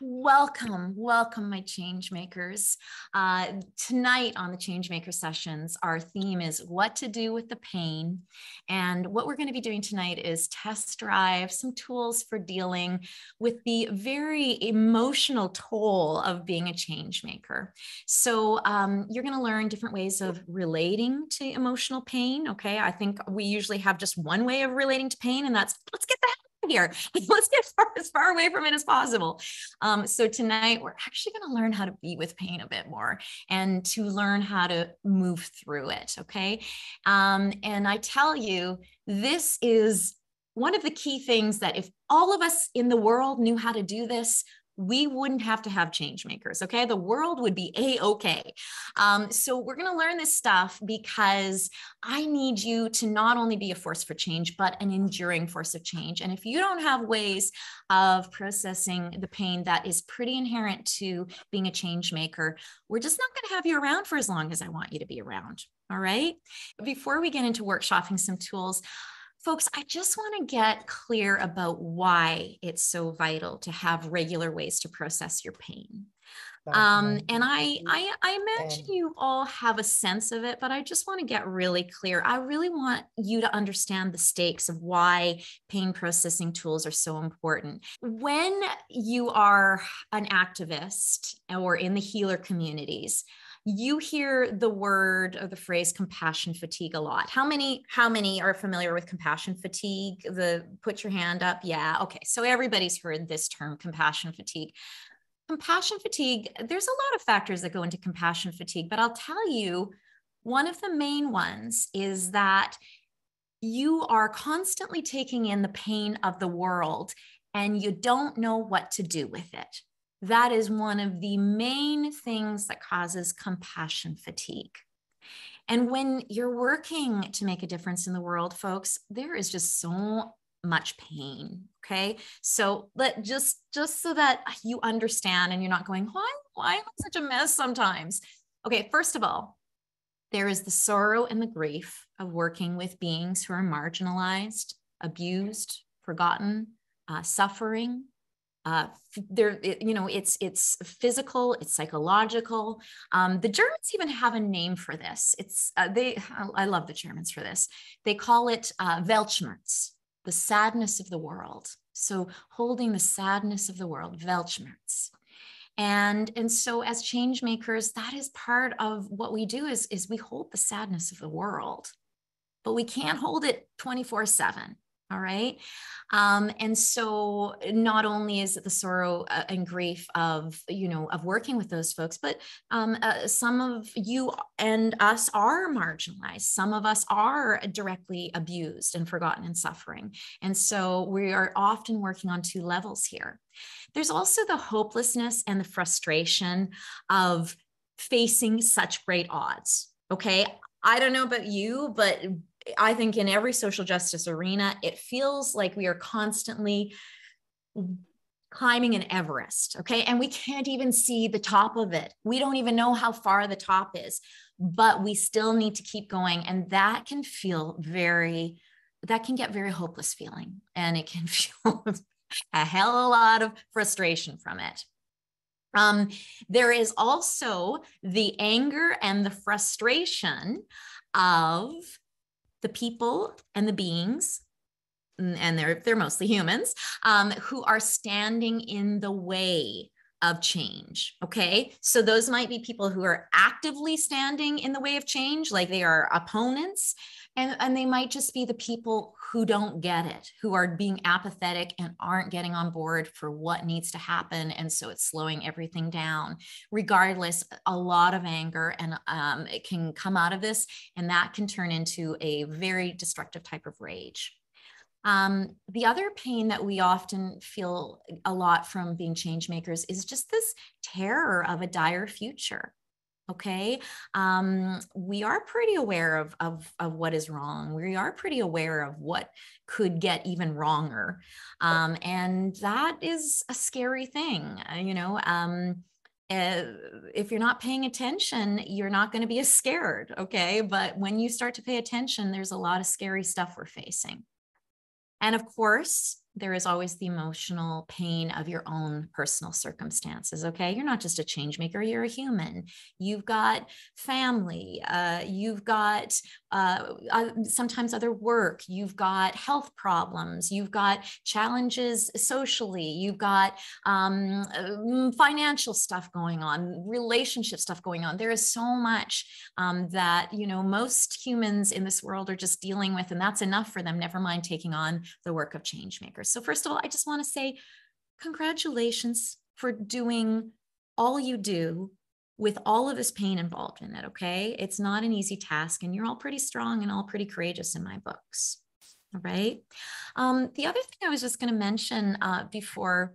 Welcome, my change makers. Tonight on the Changemaker Sessions, our theme is what to do with the pain. And what we're going to be doing tonight is test drive some tools for dealing with the very emotional toll of being a change maker. So you're going to learn different ways of relating to emotional pain. Okay, I think we usually have just one way of relating to pain, and that's let's get the hell out of here. Let's get as far away from it as possible. So tonight we're actually going to learn how to be with pain a bit more and to learn how to move through it. Okay. And I tell you, this is one of the key things that if all of us in the world knew how to do this, we wouldn't have to have change makers. Okay. The world would be a-okay. So we're going to learn this stuff because I need you to not only be a force for change, but an enduring force of change. And if you don't have ways of processing the pain that is pretty inherent to being a change maker, we're just not going to have you around for as long as I want you to be around. All right. Before we get into workshopping some tools, folks, I just want to get clear about why it's so vital to have regular ways to process your pain. And I imagine you all have a sense of it, but I just want to get really clear. I really want you to understand the stakes of why pain processing tools are so important. When you are an activist or in the healer communities, you hear the word or the phrase compassion fatigue a lot. How many are familiar with compassion fatigue? Put your hand up. Yeah. Okay. So everybody's heard this term, compassion fatigue. Compassion fatigue, there's a lot of factors that go into compassion fatigue, but I'll tell you, one of the main ones is that you are constantly taking in the pain of the world and you don't know what to do with it. That is one of the main things that causes compassion fatigue. And when you're working to make a difference in the world, folks, there is just so much pain. Okay. So just so that you understand and you're not going, why am I such a mess sometimes? Okay. First of all, there is the sorrow and the grief of working with beings who are marginalized, abused, forgotten, suffering. It's physical, it's psychological. The Germans even have a name for this. I love the Germans for this. They call it Weltschmerz, the sadness of the world. So holding the sadness of the world, Weltschmerz. And so as change makers, that is part of what we do is we hold the sadness of the world, but we can't hold it 24/7. All right. And so not only is it the sorrow and grief of working with those folks, but some of you and us are marginalized. Some of us are directly abused and forgotten and suffering. And so we are often working on two levels here. There's also the hopelessness and the frustration of facing such great odds. Okay. I don't know about you, but I think in every social justice arena, it feels like we are constantly climbing an Everest, okay? And we can't even see the top of it. We don't even know how far the top is, but we still need to keep going. And that can get very hopeless feeling. And it can feel a hell of a lot of frustration from it. There is also the anger and the frustration of the people and the beings, and they're mostly humans, who are standing in the way of change. Okay. So those might be people who are actively standing in the way of change, like they are opponents. And they might just be the people who don't get it, who are being apathetic and aren't getting on board for what needs to happen. And so it's slowing everything down. Regardless, a lot of anger and it can come out of this, and that can turn into a very destructive type of rage. The other pain that we often feel a lot from being change makers is just this terror of a dire future. Okay. We are pretty aware of what is wrong. We are pretty aware of what could get even wronger. And that is a scary thing. If you're not paying attention, you're not going to be as scared. Okay. But when you start to pay attention, there's a lot of scary stuff we're facing. And of course, there is always the emotional pain of your own personal circumstances. Okay. You're not just a change maker, you're a human. You've got family, you've got sometimes other work, you've got health problems, you've got challenges socially, you've got financial stuff going on, relationship stuff going on. There is so much that, you know, most humans in this world are just dealing with, and that's enough for them, never mind taking on the work of change makers. So first of all, I just want to say congratulations for doing all you do with all of this pain involved in it. Okay. It's not an easy task, and you're all pretty strong and all pretty courageous in my books. All right. The other thing I was just going to mention before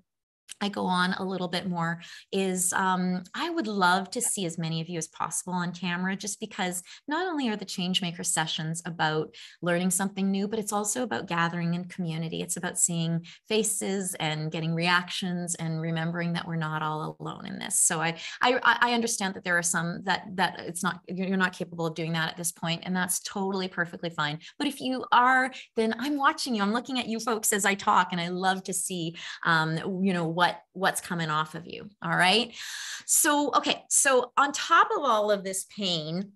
I go on a little bit more is I would love to see as many of you as possible on camera, just because not only are the Changemaker sessions about learning something new, but it's also about gathering in community. It's about seeing faces and getting reactions and remembering that we're not all alone in this. So I understand that there are some that it's not, you're not capable of doing that at this point, and that's totally perfectly fine. But if you are, then I'm watching you. I'm looking at you folks as I talk, and I love to see, you know, what's coming off of you. All right. So, okay. So on top of all of this pain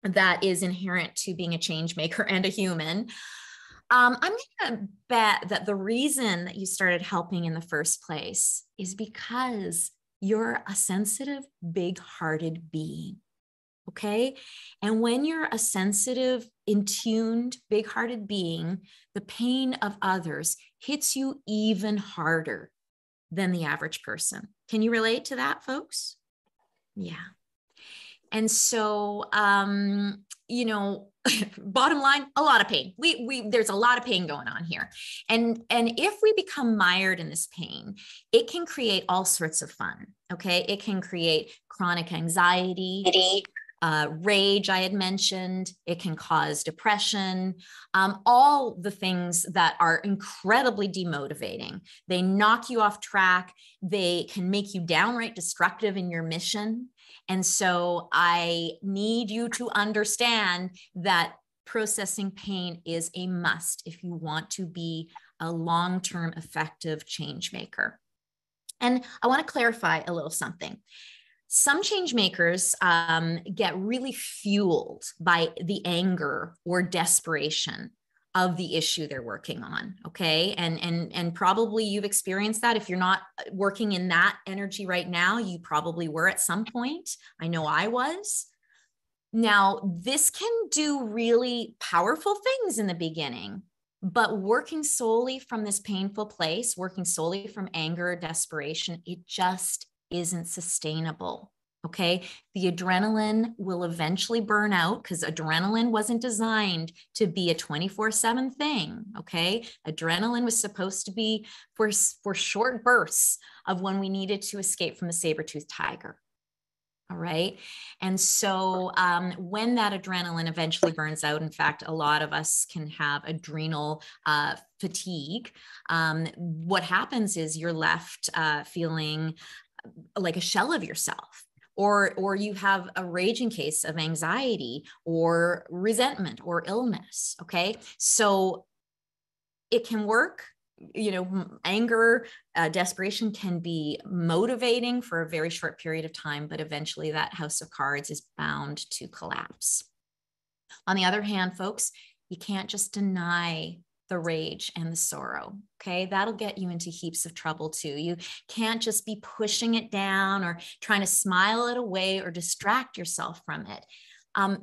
that is inherent to being a change maker and a human, I'm going to bet that the reason that you started helping in the first place is because you're a sensitive, big-hearted being. Okay. And when you're a sensitive, in-tuned, big-hearted being, the pain of others hits you even harder than the average person. Can you relate to that, folks? Yeah. And so, you know, bottom line, a lot of pain. There's a lot of pain going on here. And if we become mired in this pain, it can create all sorts of fun. Okay. It can create chronic anxiety, rage, I had mentioned. It can cause depression, all the things that are incredibly demotivating. They knock you off track. They can make you downright destructive in your mission. And so I need you to understand that processing pain is a must if you want to be a long-term effective change maker. And I want to clarify a little something. Some change makers get really fueled by the anger or desperation of the issue they're working on. Okay. And probably you've experienced that. If you're not working in that energy right now, you probably were at some point. I know I was. Now, this can do really powerful things in the beginning, but working solely from this painful place, working solely from anger or desperation, it just isn't sustainable. Okay. The adrenaline will eventually burn out, because adrenaline wasn't designed to be a 24/7 thing. Okay. Adrenaline was supposed to be for short bursts of when we needed to escape from the saber-toothed tiger. All right. And so when that adrenaline eventually burns out, in fact, a lot of us can have adrenal fatigue. What happens is you're left feeling like a shell of yourself, or you have a raging case of anxiety or resentment or illness. Okay. So it can work. You know, anger, desperation can be motivating for a very short period of time, but eventually that house of cards is bound to collapse. On the other hand, folks, you can't just deny the rage and the sorrow. Okay. That'll get you into heaps of trouble too. You can't just be pushing it down or trying to smile it away or distract yourself from it.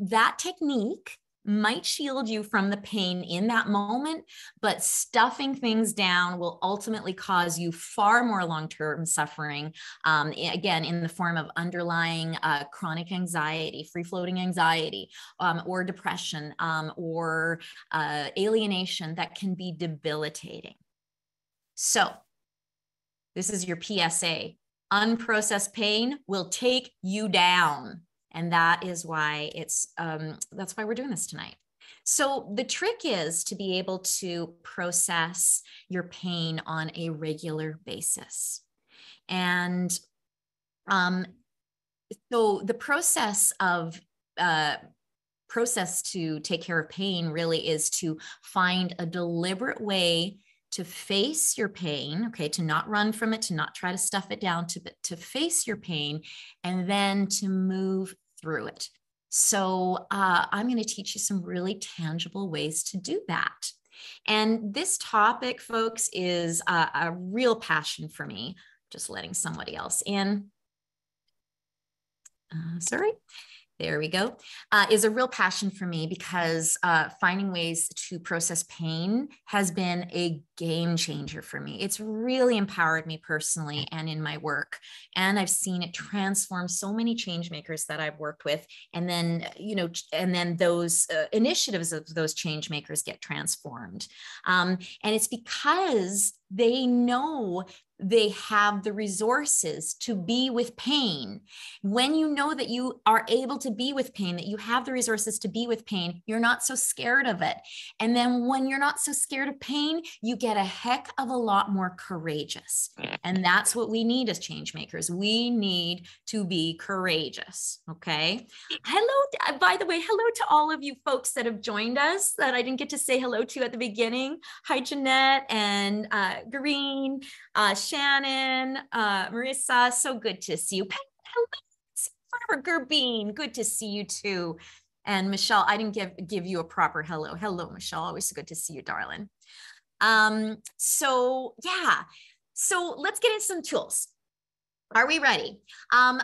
That technique might shield you from the pain in that moment, but stuffing things down will ultimately cause you far more long-term suffering, again, in the form of underlying chronic anxiety, free-floating anxiety, or depression, or alienation that can be debilitating. So this is your PSA. Unprocessed pain will take you down. And that is why that's why we're doing this tonight. So the trick is to be able to process your pain on a regular basis. And so the process to take care of pain really is to find a deliberate way to face your pain, okay, to not run from it, to not try to stuff it down, to face your pain, and then to move through it. So I'm going to teach you some really tangible ways to do that. And this topic, folks, is a real passion for me. Just letting somebody else in. Sorry. There we go, is a real passion for me because finding ways to process pain has been a game changer for me. It's really empowered me personally and in my work. And I've seen it transform so many change makers that I've worked with. And then, and then those initiatives of those change makers get transformed. And it's because they know they have the resources to be with pain. When you know that you are able to be with pain, that you have the resources to be with pain, you're not so scared of it. And then when you're not so scared of pain, you get a heck of a lot more courageous. And that's what we need as change makers. We need to be courageous. Okay. Hello, by the way, hello to all of you folks that have joined us that I didn't get to say hello to at the beginning. Hi, Jeanette and Green. Shannon, Marissa, so good to see you. Hello, Gerbine, good to see you too. And Michelle, I didn't give you a proper hello. Hello, Michelle, always good to see you, darling. So yeah, so let's get into some tools. Are we ready? I'm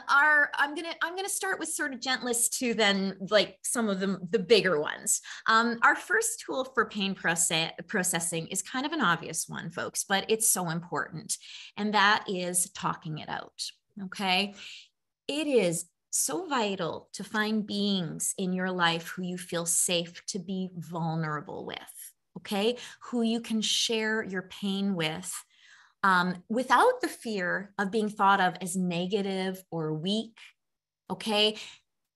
gonna start with sort of gentlest to then like some of the bigger ones. Our first tool for pain processing is kind of an obvious one, folks, but it's so important, and that is talking it out. Okay, it is so vital to find beings in your life who you feel safe to be vulnerable with. Okay, who you can share your pain with. Without the fear of being thought of as negative or weak, okay?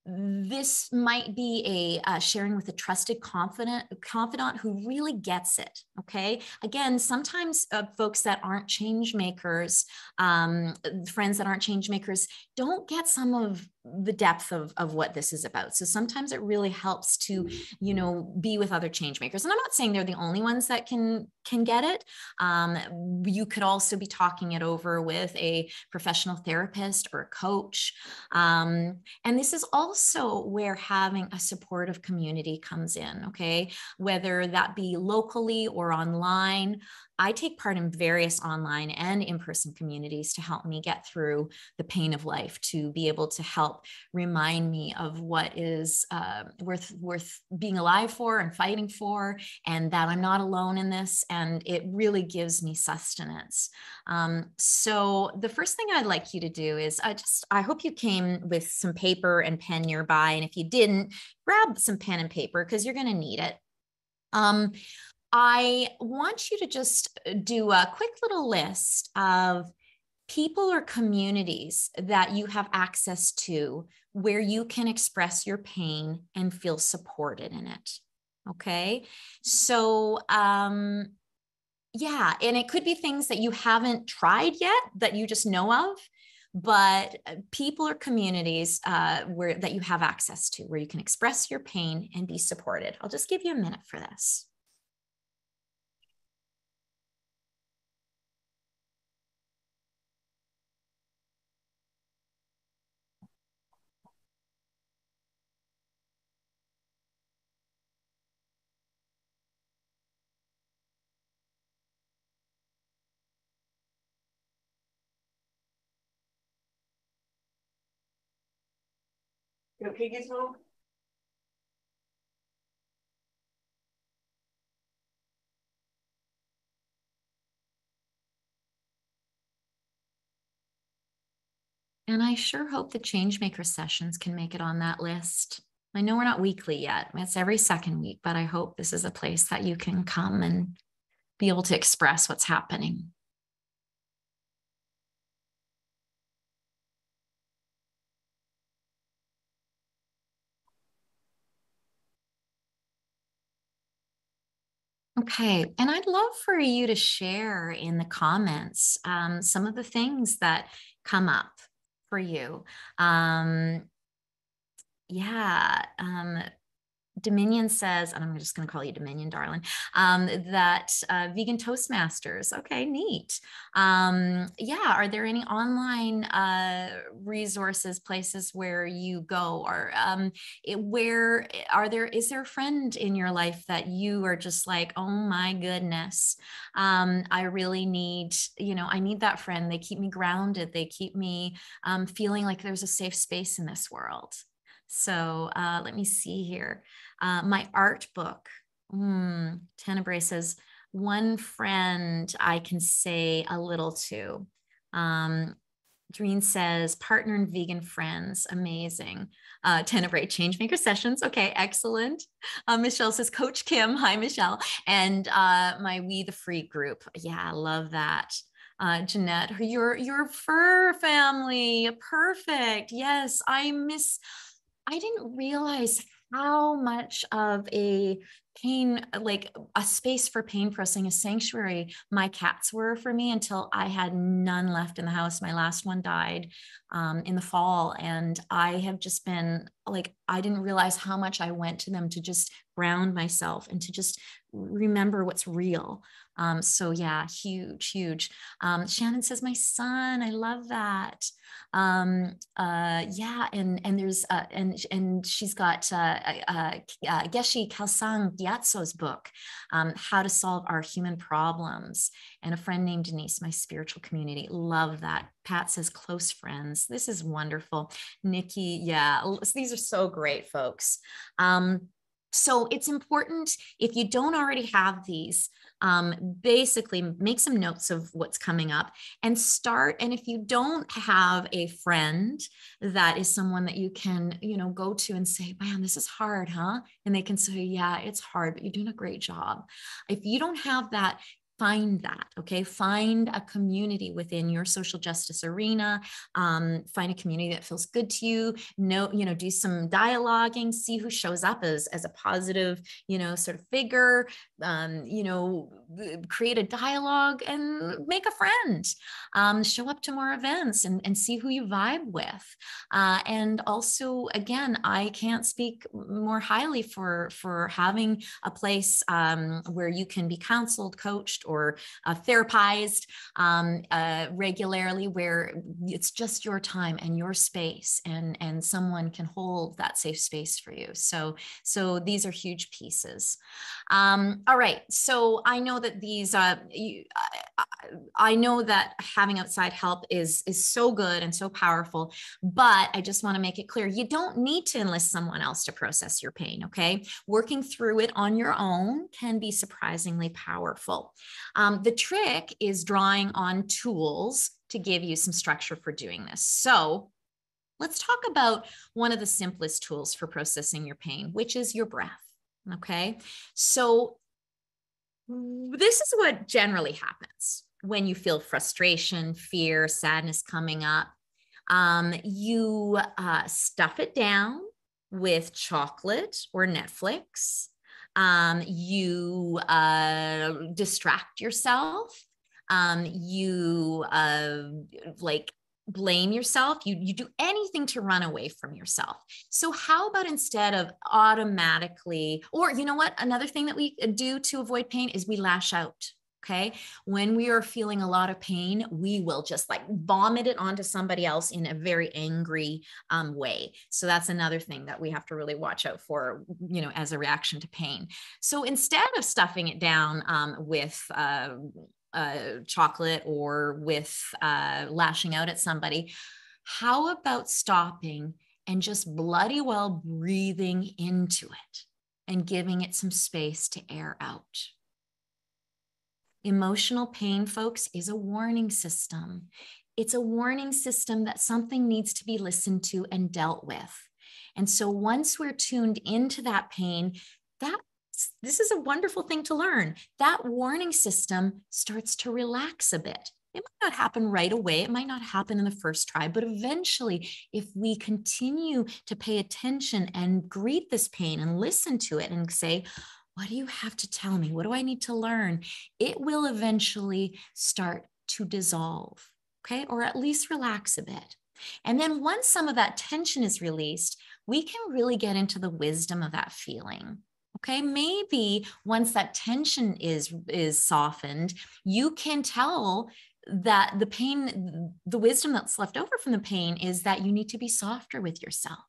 This might be a sharing with a trusted confidant who really gets it, okay? Again, sometimes folks that aren't change makers, friends that aren't change makers, don't get some of the depth of what this is about. So sometimes it really helps to, be with other change makers. And I'm not saying they're the only ones that can get it. You could also be talking it over with a professional therapist or a coach. And this is also where having a supportive community comes in, okay? Whether that be locally or online. I take part in various online and in-person communities to help me get through the pain of life, to be able to help remind me of what is worth being alive for and fighting for, and that I'm not alone in this. And it really gives me sustenance. So the first thing I'd like you to do is I hope you came with some paper and pen nearby. And if you didn't, grab some pen and paper because you're going to need it. I want you to just do a quick little list of people or communities that you have access to where you can express your pain and feel supported in it. Okay. So, yeah, and it could be things that you haven't tried yet that you just know of, but people or communities that you have access to where you can express your pain and be supported. I'll just give you a minute for this. Okay, Gizmo? And I sure hope the Changemaker Sessions can make it on that list. I know we're not weekly yet. It's every second week, but I hope this is a place that you can come and be able to express what's happening. Okay, and I'd love for you to share in the comments some of the things that come up for you. Yeah, Dominion says, and I'm just going to call you Dominion, darling, that vegan Toastmasters. Okay, neat. Yeah, are there any online resources, places where you go, or is there a friend in your life that you are just like, oh my goodness, I really need, I need that friend. They keep me grounded. They keep me feeling like there's a safe space in this world. So let me see here. My art book, Tenebrae says, one friend I can say a little to. Dreen says, partner and vegan friends, amazing. Tenebrae, Changemaker Sessions, okay, excellent. Michelle says, Coach Kim, hi Michelle. And my We the Free group, yeah, I love that. Jeanette, your fur family, perfect. Yes, I didn't realize how much of a pain, like a space for pain processing, a sanctuary my cats were for me until I had none left in the house. My last one died in the fall. And I have just been like, I didn't realize how much I went to them to just ground myself and to just remember what's real. So yeah, huge, huge. Shannon says, my son, I love that. Yeah, and there's and she's got Geshe Kelsang Gyatso's book, How to Solve Our Human Problems, and a friend named Denise, my spiritual community. Love that. Pat says close friends. This is wonderful. Nikki, yeah, these are so great, folks. So it's important, if you don't already have these, basically make some notes of what's coming up and start. And if you don't have a friend that is someone that you can, go to and say, man, this is hard, huh? And they can say, yeah, it's hard, but you're doing a great job. If you don't have that, find that, okay? Find a community within your social justice arena. Find a community that feels good to you. Do some dialoguing, see who shows up as a positive, sort of figure, create a dialogue and make a friend. Show up to more events and see who you vibe with. And also, again, I can't speak more highly for having a place where you can be counseled, coached, or therapized regularly, where it's just your time and your space, and someone can hold that safe space for you. So these are huge pieces. All right. So I know that these, I know that having outside help is so good and so powerful, but I just want to make it clear, you don't need to enlist someone else to process your pain. Okay. Working through it on your own can be surprisingly powerful. The trick is drawing on tools to give you some structure for doing this. So let's talk about one of the simplest tools for processing your pain, which is your breath. Okay. So this is what generally happens when you feel frustration, fear, sadness coming up. You stuff it down with chocolate or Netflix. You distract yourself. You blame yourself. You do anything to run away from yourself. So how about, instead of automatically, or you know what, another thing that we do to avoid pain is we lash out. Okay. When we are feeling a lot of pain, we will just like vomit it onto somebody else in a very angry way. So that's another thing that we have to really watch out for, as a reaction to pain. So instead of stuffing it down with chocolate or with lashing out at somebody, how about stopping and just bloody well breathing into it and giving it some space to air out? Emotional pain, folks, is a warning system. It's a warning system that something needs to be listened to and dealt with. And so once we're tuned into that pain, this is a wonderful thing to learn. That warning system starts to relax a bit. It might not happen right away. It might not happen in the first try, but eventually, if we continue to pay attention and greet this pain and listen to it and say, what do you have to tell me? What do I need to learn? It will eventually start to dissolve, okay? Or at least relax a bit. And then once some of that tension is released, we can really get into the wisdom of that feeling. Okay, maybe once that tension is softened, you can tell that the pain, the wisdom that's left over from the pain is that you need to be softer with yourself.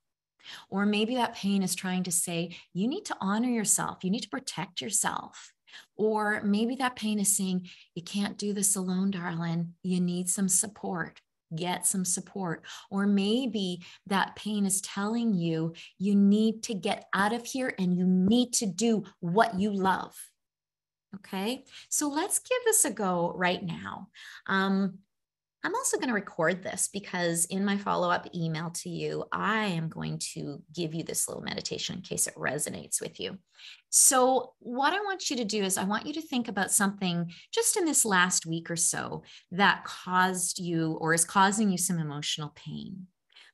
Or maybe that pain is trying to say, you need to honor yourself, you need to protect yourself. Or maybe that pain is saying, you can't do this alone, darling. You need some support. Get some support. Or maybe that pain is telling you, you need to get out of here and you need to do what you love. Okay, so let's give this a go right now. I'm also going to record this because in my follow-up email to you, I am going to give you this little meditation in case it resonates with you. So what I want you to do is I want you to think about something just in this last week or so that caused you or is causing you some emotional pain.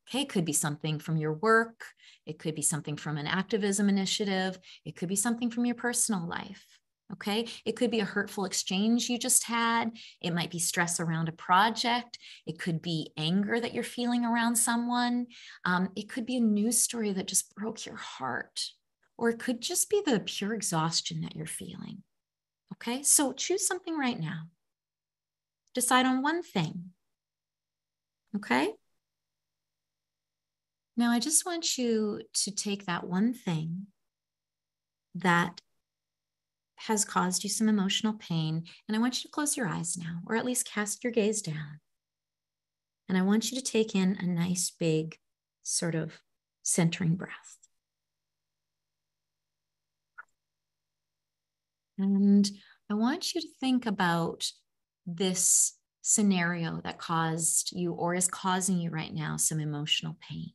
Okay, it could be something from your work. It could be something from an activism initiative. It could be something from your personal life. Okay, it could be a hurtful exchange you just had. It might be stress around a project. It could be anger that you're feeling around someone. It could be a news story that just broke your heart, or it could just be the pure exhaustion that you're feeling. Okay, so choose something right now. Decide on one thing. Okay. Now, I just want you to take that one thing that has caused you some emotional pain, and I want you to close your eyes now, or at least cast your gaze down. And I want you to take in a nice, big, sort of centering breath. And I want you to think about this scenario that caused you or is causing you right now some emotional pain.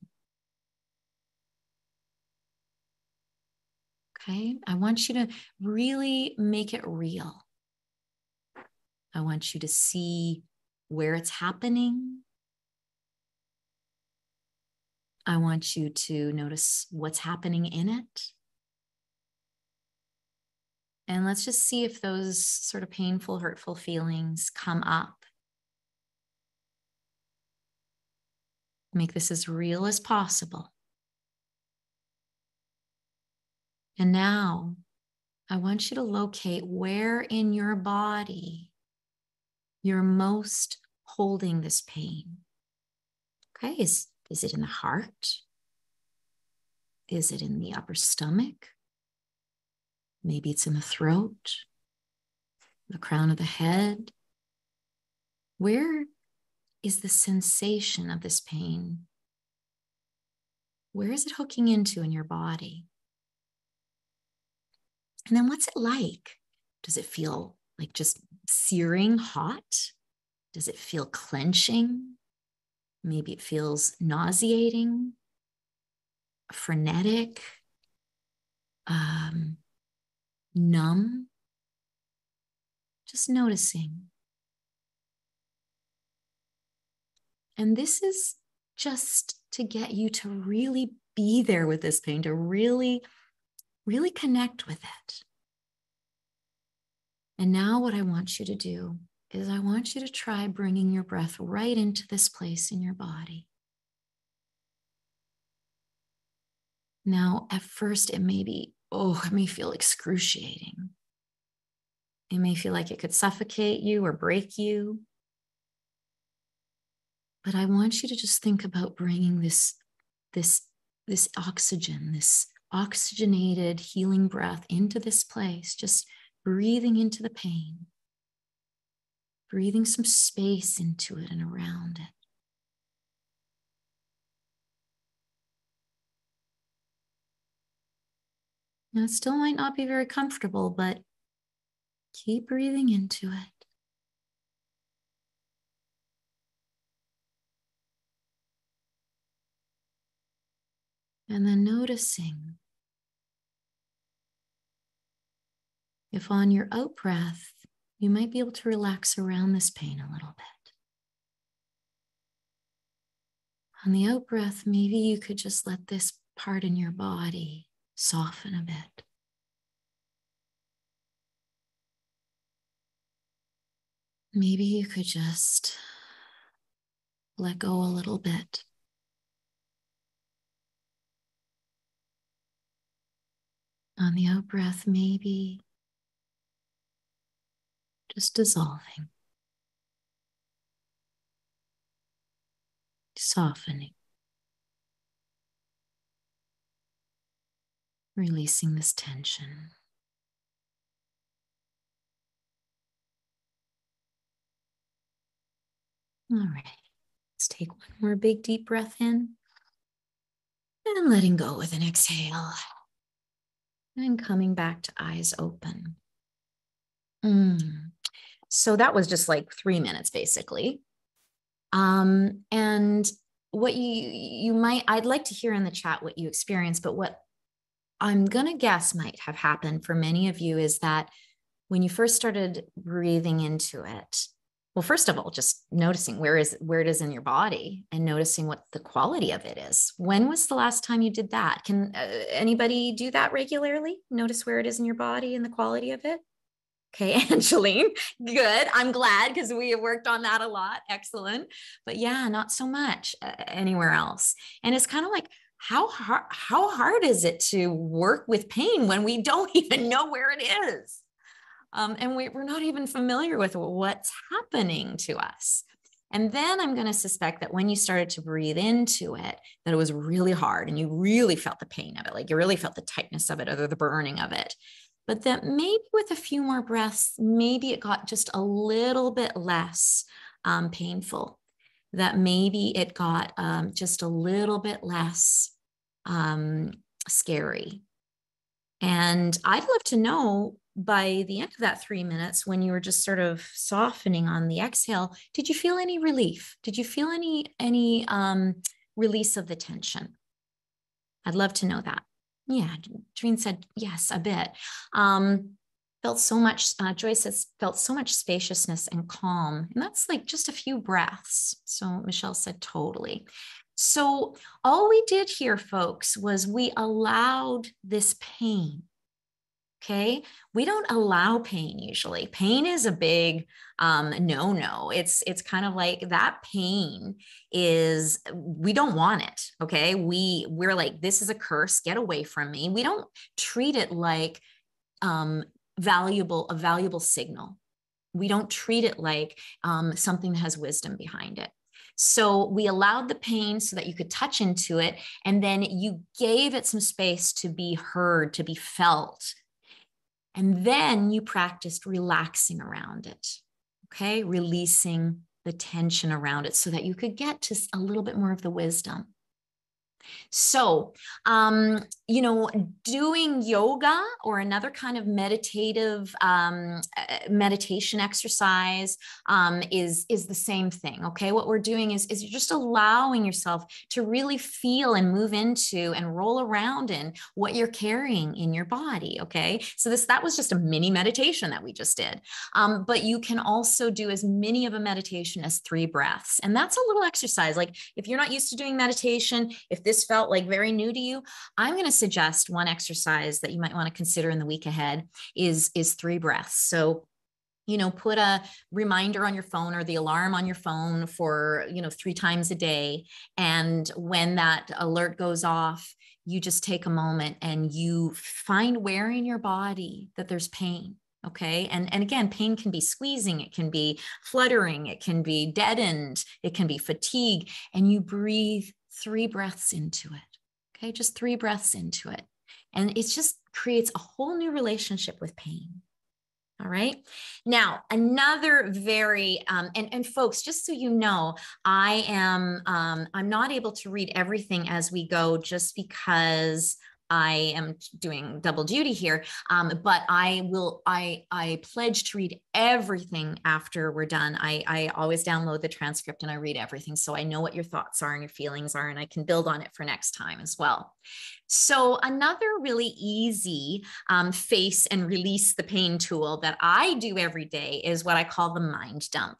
Okay, I want you to really make it real. I want you to see where it's happening. I want you to notice what's happening in it. And let's just see if those sort of painful, hurtful feelings come up. Make this as real as possible. And now I want you to locate where in your body you're most holding this pain. Okay, is it in the heart? Is it in the upper stomach? Maybe it's in the throat, the crown of the head. Where is the sensation of this pain? Where is it hooking into in your body? And then what's it like? Does it feel like just searing hot? Does it feel clenching? Maybe it feels nauseating, frenetic, numb. Just noticing. And this is just to get you to really be there with this pain, to really connect with it. And now what I want you to do is I want you to try bringing your breath right into this place in your body. Now, at first, it may feel excruciating. It may feel like it could suffocate you or break you. But I want you to just think about bringing this oxygen, this oxygenated healing breath into this place, just breathing into the pain, breathing some space into it and around it. Now, it still might not be very comfortable, but keep breathing into it. And then noticing if on your out breath, you might be able to relax around this pain a little bit. On the out breath, maybe you could just let this part in your body soften a bit. Maybe you could just let go a little bit. On the out breath, maybe just dissolving, softening, releasing this tension. All right, let's take one more big deep breath in and letting go with an exhale and coming back to eyes open. So that was just like 3 minutes basically. And what you might, I'd like to hear in the chat what you experienced, but what I'm going to guess might have happened for many of you is that when you first started breathing into it, well, first of all, just noticing where it is in your body and noticing what the quality of it is. When was the last time you did that? Can anybody do that regularly? Notice where it is in your body and the quality of it? Okay, Angeline, good. I'm glad because we have worked on that a lot. Excellent. But yeah, not so much anywhere else. And it's kind of like, how hard is it to work with pain when we don't even know where it is? And we're not even familiar with what's happening to us. And then I'm going to suspect that when you started to breathe into it, that it was really hard and you really felt the pain of it, like you really felt the tightness of it or the burning of it. But that maybe with a few more breaths, maybe it got just a little bit less painful, that maybe it got just a little bit less scary. And I'd love to know by the end of that 3 minutes, when you were just sort of softening on the exhale, did you feel any relief? Did you feel any release of the tension? I'd love to know that. Yeah, Doreen said, yes, a bit. Felt so much, Joyce says, felt so much spaciousness and calm. And that's like just a few breaths. So Michelle said, totally. So all we did here, folks, was we allowed this pain. Okay. We don't allow pain usually. Pain is a big no. It's kind of like that pain is, we don't want it. Okay. We're like, this is a curse, get away from me. We don't treat it like a valuable signal. We don't treat it like something that has wisdom behind it. So we allowed the pain so that you could touch into it. And then you gave it some space to be heard, to be felt. And then you practiced relaxing around it, okay? Releasing the tension around it so that you could get to a little bit more of the wisdom. So, doing yoga or another kind of meditative meditation exercise is the same thing. Okay, what we're doing is you're just allowing yourself to really feel and move into and roll around in what you're carrying in your body. Okay, so that was just a mini meditation that we just did. But you can also do as many of a meditation as 3 breaths, and that's a little exercise. Like if you're not used to doing meditation, if this felt like very new to you, I'm going to suggest one exercise that you might want to consider in the week ahead is 3 breaths. So, put a reminder on your phone or the alarm on your phone for, 3 times a day. And when that alert goes off, you just take a moment and you find where in your body that there's pain. Okay. And again, pain can be squeezing, it can be fluttering, it can be deadened, it can be fatigue, and you breathe 3 breaths into it. Okay. Just 3 breaths into it. And it just creates a whole new relationship with pain. All right. Now, another very, and folks, just so you know, I'm not able to read everything as we go just because I am doing double duty here, but I pledge to read everything after we're done. I always download the transcript and I read everything. So I know what your thoughts are and your feelings are, and I can build on it for next time as well. So another really easy face and release the pain tool that I do every day is what I call the mind dump.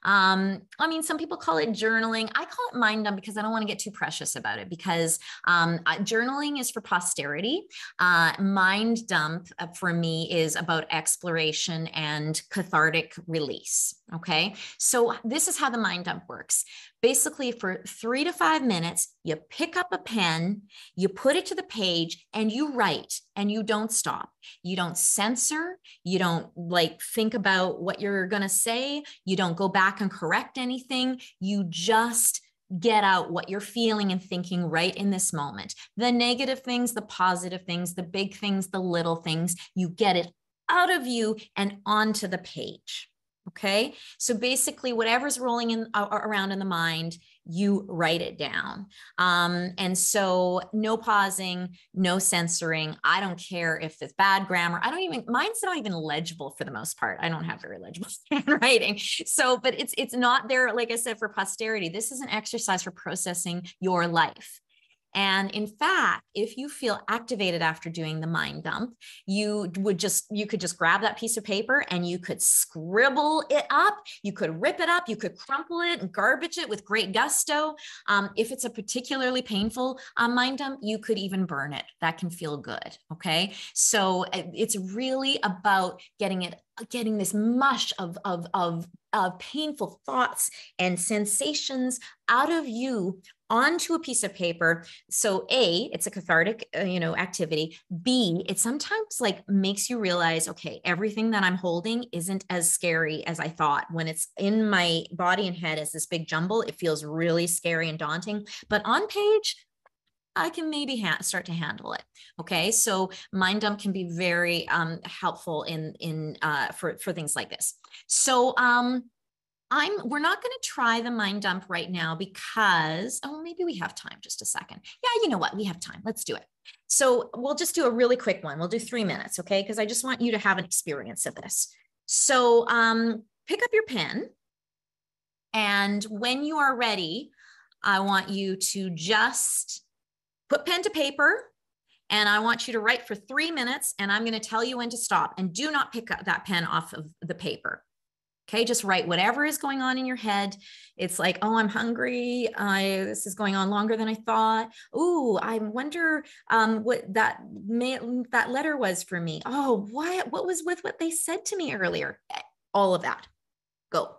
Some people call it journaling. I call it mind dump because I don't want to get too precious about it, because journaling is for posterity. Mind dump for me is about exploration and cathartic release. Okay. So this is how the mind dump works. Basically, for 3 to 5 minutes, you pick up a pen, you put it to the page, and you write, and you don't stop. You don't censor. You don't like think about what you're going to say. You don't go back and correct anything. You just get out what you're feeling and thinking right in this moment. The negative things, the positive things, the big things, the little things, you get it out of you and onto the page. Okay. So basically, whatever's rolling in around in the mind, you write it down. And so no pausing, no censoring. I don't care if it's bad grammar. Mine's not even legible for the most part. I don't have very legible handwriting. So, but it's not there, like I said, for posterity. This is an exercise for processing your life. And in fact, if you feel activated after doing the mind dump, you could just grab that piece of paper and you could scribble it up. You could rip it up. You could crumple it and garbage it with great gusto. If it's a particularly painful mind dump, you could even burn it. That can feel good. Okay. So it's really about getting this mush of painful thoughts and sensations out of you onto a piece of paper. So A, it's a cathartic, activity. B, it sometimes like makes you realize, okay, everything that I'm holding isn't as scary as I thought. When it's in my body and head as this big jumble, it feels really scary and daunting. But on page, I can maybe start to handle it. Okay, so mind dump can be very helpful for things like this. So we're not going to try the mind dump right now because, maybe we have time. Just a second. Yeah, you know what? We have time. Let's do it. So we'll just do a really quick one. We'll do 3 minutes, okay? Because I just want you to have an experience of this. So pick up your pen, and when you are ready, I want you to just put pen to paper, and I want you to write for 3 minutes, and I'm going to tell you when to stop. And do not pick up that pen off of the paper. Okay, just write whatever is going on in your head. It's like, oh, I'm hungry. This is going on longer than I thought. Ooh, I wonder what that letter was for me. Oh, what was with what they said to me earlier? All of that. Go.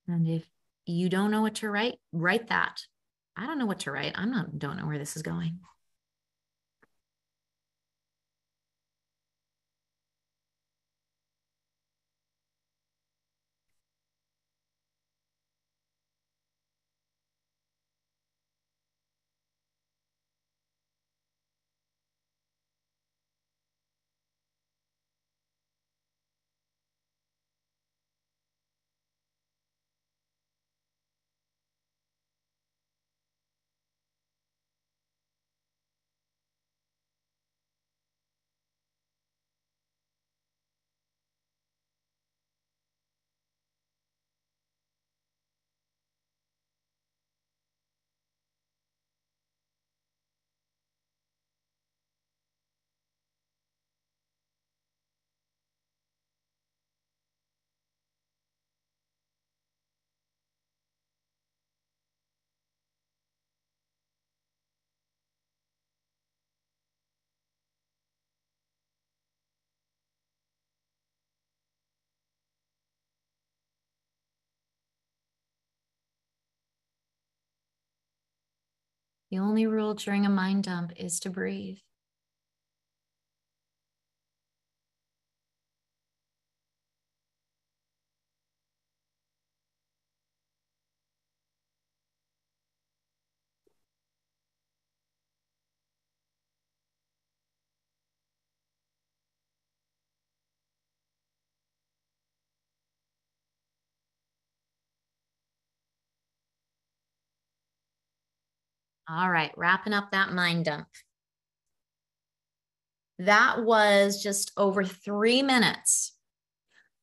And if you don't know what to write, write that. I don't know what to write. Don't know where this is going. The only rule during a mind dump is to breathe. All right, wrapping up that mind dump. That was just over 3 minutes.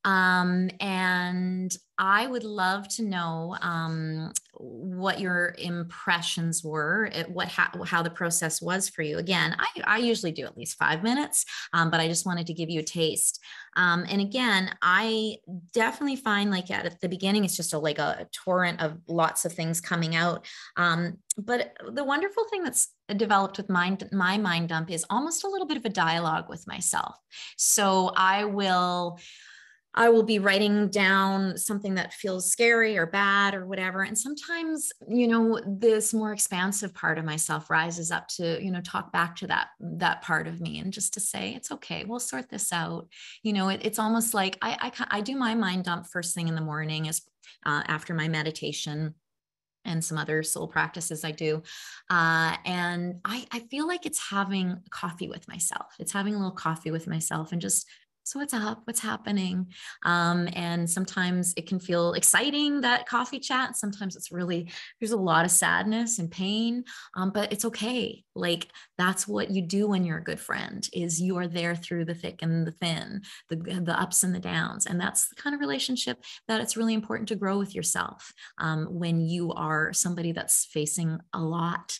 And I would love to know what your impressions were, how the process was for you. Again, I usually do at least 5 minutes, but I just wanted to give you a taste. And again, I definitely find like at the beginning, it's just like a torrent of lots of things coming out. But the wonderful thing that's developed with my mind dump is almost a little bit of a dialogue with myself. So I will be writing down something that feels scary or bad or whatever. And sometimes, this more expansive part of myself rises up to, talk back to that part of me and just to say, it's okay, we'll sort this out. It's almost like I do my mind dump first thing in the morning after my meditation and some other soul practices I do. And I feel like it's having coffee with myself. It's having a little coffee with myself and just, so what's up? What's happening? And sometimes it can feel exciting, that coffee chat. Sometimes there's a lot of sadness and pain, but it's okay. Like that's what you do when you're a good friend, is you are there through the thick and the thin, the ups and the downs. And that's the kind of relationship that it's really important to grow with yourself when you are somebody that's facing a lot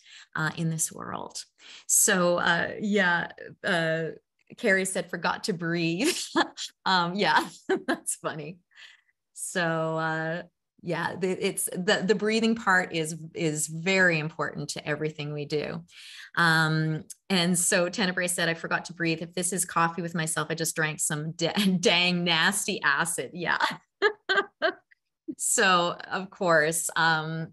in this world. So Carrie said, forgot to breathe. Yeah, that's funny. So it's the breathing part is very important to everything we do. And so Tenebrae said, I forgot to breathe. If this is coffee with myself, I just drank some dang nasty acid. Yeah. So of course, some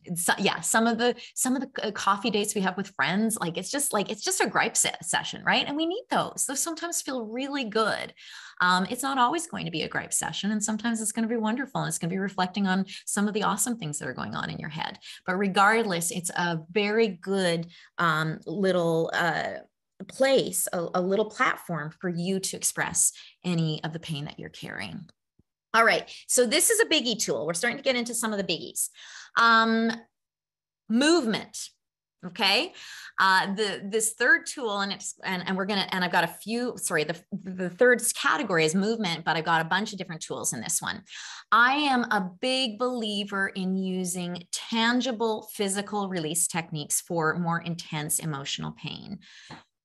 of the coffee dates we have with friends, like it's just a gripe session, right? And we need those. Those sometimes feel really good. It's not always going to be a gripe session, and sometimes it's going to be wonderful, and it's going to be reflecting on some of the awesome things that are going on in your head. But regardless, it's a very good little place, a little platform for you to express any of the pain that you're carrying. All right, so this is a biggie tool. We're starting to get into some of the biggies. Movement, okay? This third tool, and I've got a few, sorry, the third category is movement, but I've got a bunch of different tools in this one. I am a big believer in using tangible physical release techniques for more intense emotional pain.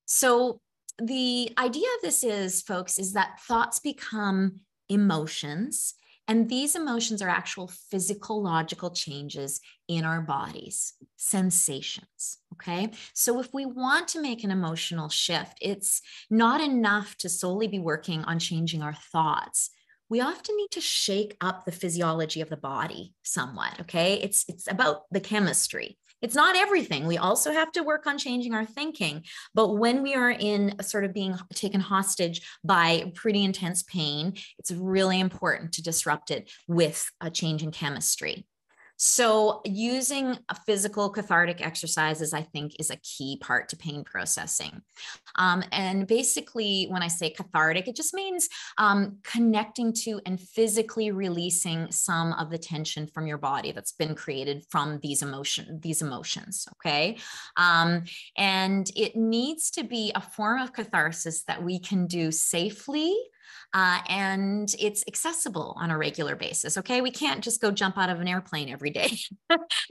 So the idea of this is, folks, is that thoughts become emotions, and these emotions are actual physiological changes in our bodies, sensations, okay? So if we want to make an emotional shift, it's not enough to solely be working on changing our thoughts. We often need to shake up the physiology of the body somewhat, okay? It's about the chemistry. It's not everything. We also have to work on changing our thinking. But when we are in sort of being taken hostage by pretty intense pain, it's really important to disrupt it with a change in chemistry. So using physical cathartic exercises, I think, is a key part to pain processing. And basically, when I say cathartic, it just means connecting to and physically releasing some of the tension from your body that's been created from these emotions, okay? And it needs to be a form of catharsis that we can do safely, and it's accessible on a regular basis. Okay. We can't just go jump out of an airplane every day.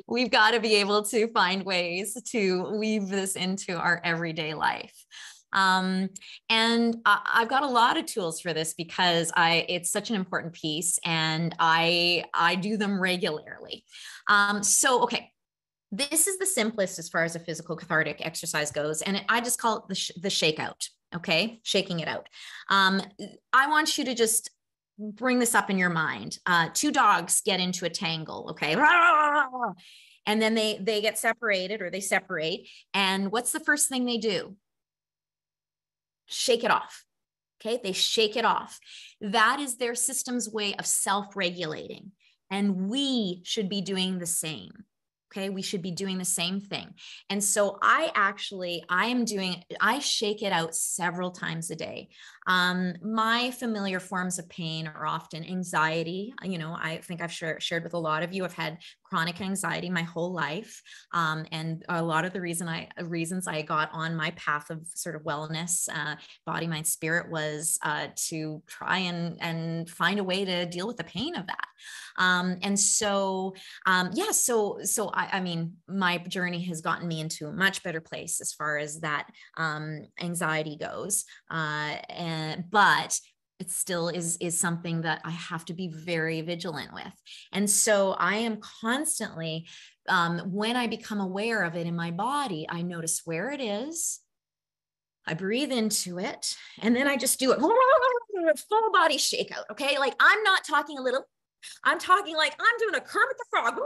We've got to be able to find ways to weave this into our everyday life. And I've got a lot of tools for this because it's such an important piece, and I do them regularly. Okay. This is the simplest as far as a physical cathartic exercise goes. And I just call it the shakeout. Okay. Shaking it out. I want you to just bring this up in your mind. Two dogs get into a tangle. Okay. And then they get separated, or they separate. And what's the first thing they do? Shake it off. Okay. They shake it off. That is their system's way of self-regulating. And we should be doing the same. Okay, we should be doing the same thing. And so I shake it out several times a day. My familiar forms of pain are often anxiety. I think I've shared with a lot of you, I've had chronic anxiety my whole life. And a lot of the reasons I got on my path of sort of wellness, body, mind, spirit, was to try and find a way to deal with the pain of that. I mean, my journey has gotten me into a much better place as far as that anxiety goes. But it still is something that I have to be very vigilant with. And so I am constantly, when I become aware of it in my body, I notice where it is. I breathe into it, and then I just do it, full body shakeout. Okay. Like, I'm not talking a little, I'm talking like I'm doing a Kermit the Frog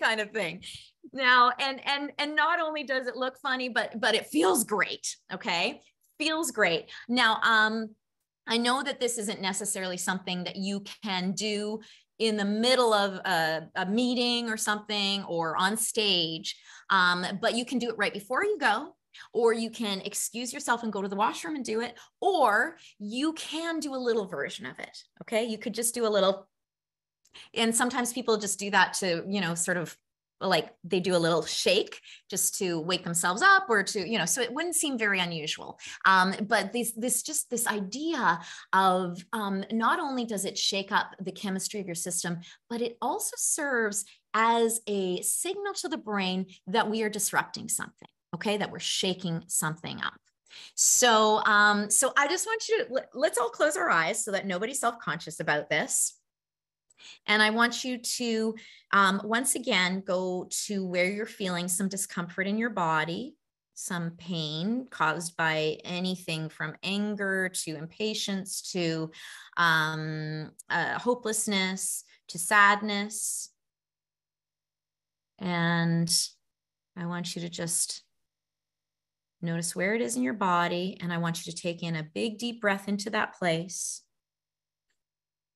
kind of thing. Now, and not only does it look funny, but it feels great. Okay. Feels great. Now, I know that this isn't necessarily something that you can do in the middle of a meeting or something, or on stage, but you can do it right before you go, or you can excuse yourself and go to the washroom and do it, or you can do a little version of it. Okay. You could just do a little, and sometimes people just do that to, sort of like they do a little shake just to wake themselves up, or to, so it wouldn't seem very unusual. But this idea of not only does it shake up the chemistry of your system, but it also serves as a signal to the brain that we are disrupting something. Okay, that we're shaking something up. So I just want you to, let's all close our eyes so that nobody's self-conscious about this. And I want you to, once again, go to where you're feeling some discomfort in your body, some pain caused by anything from anger to impatience to hopelessness to sadness. And I want you to just notice where it is in your body. And I want you to take in a big, deep breath into that place.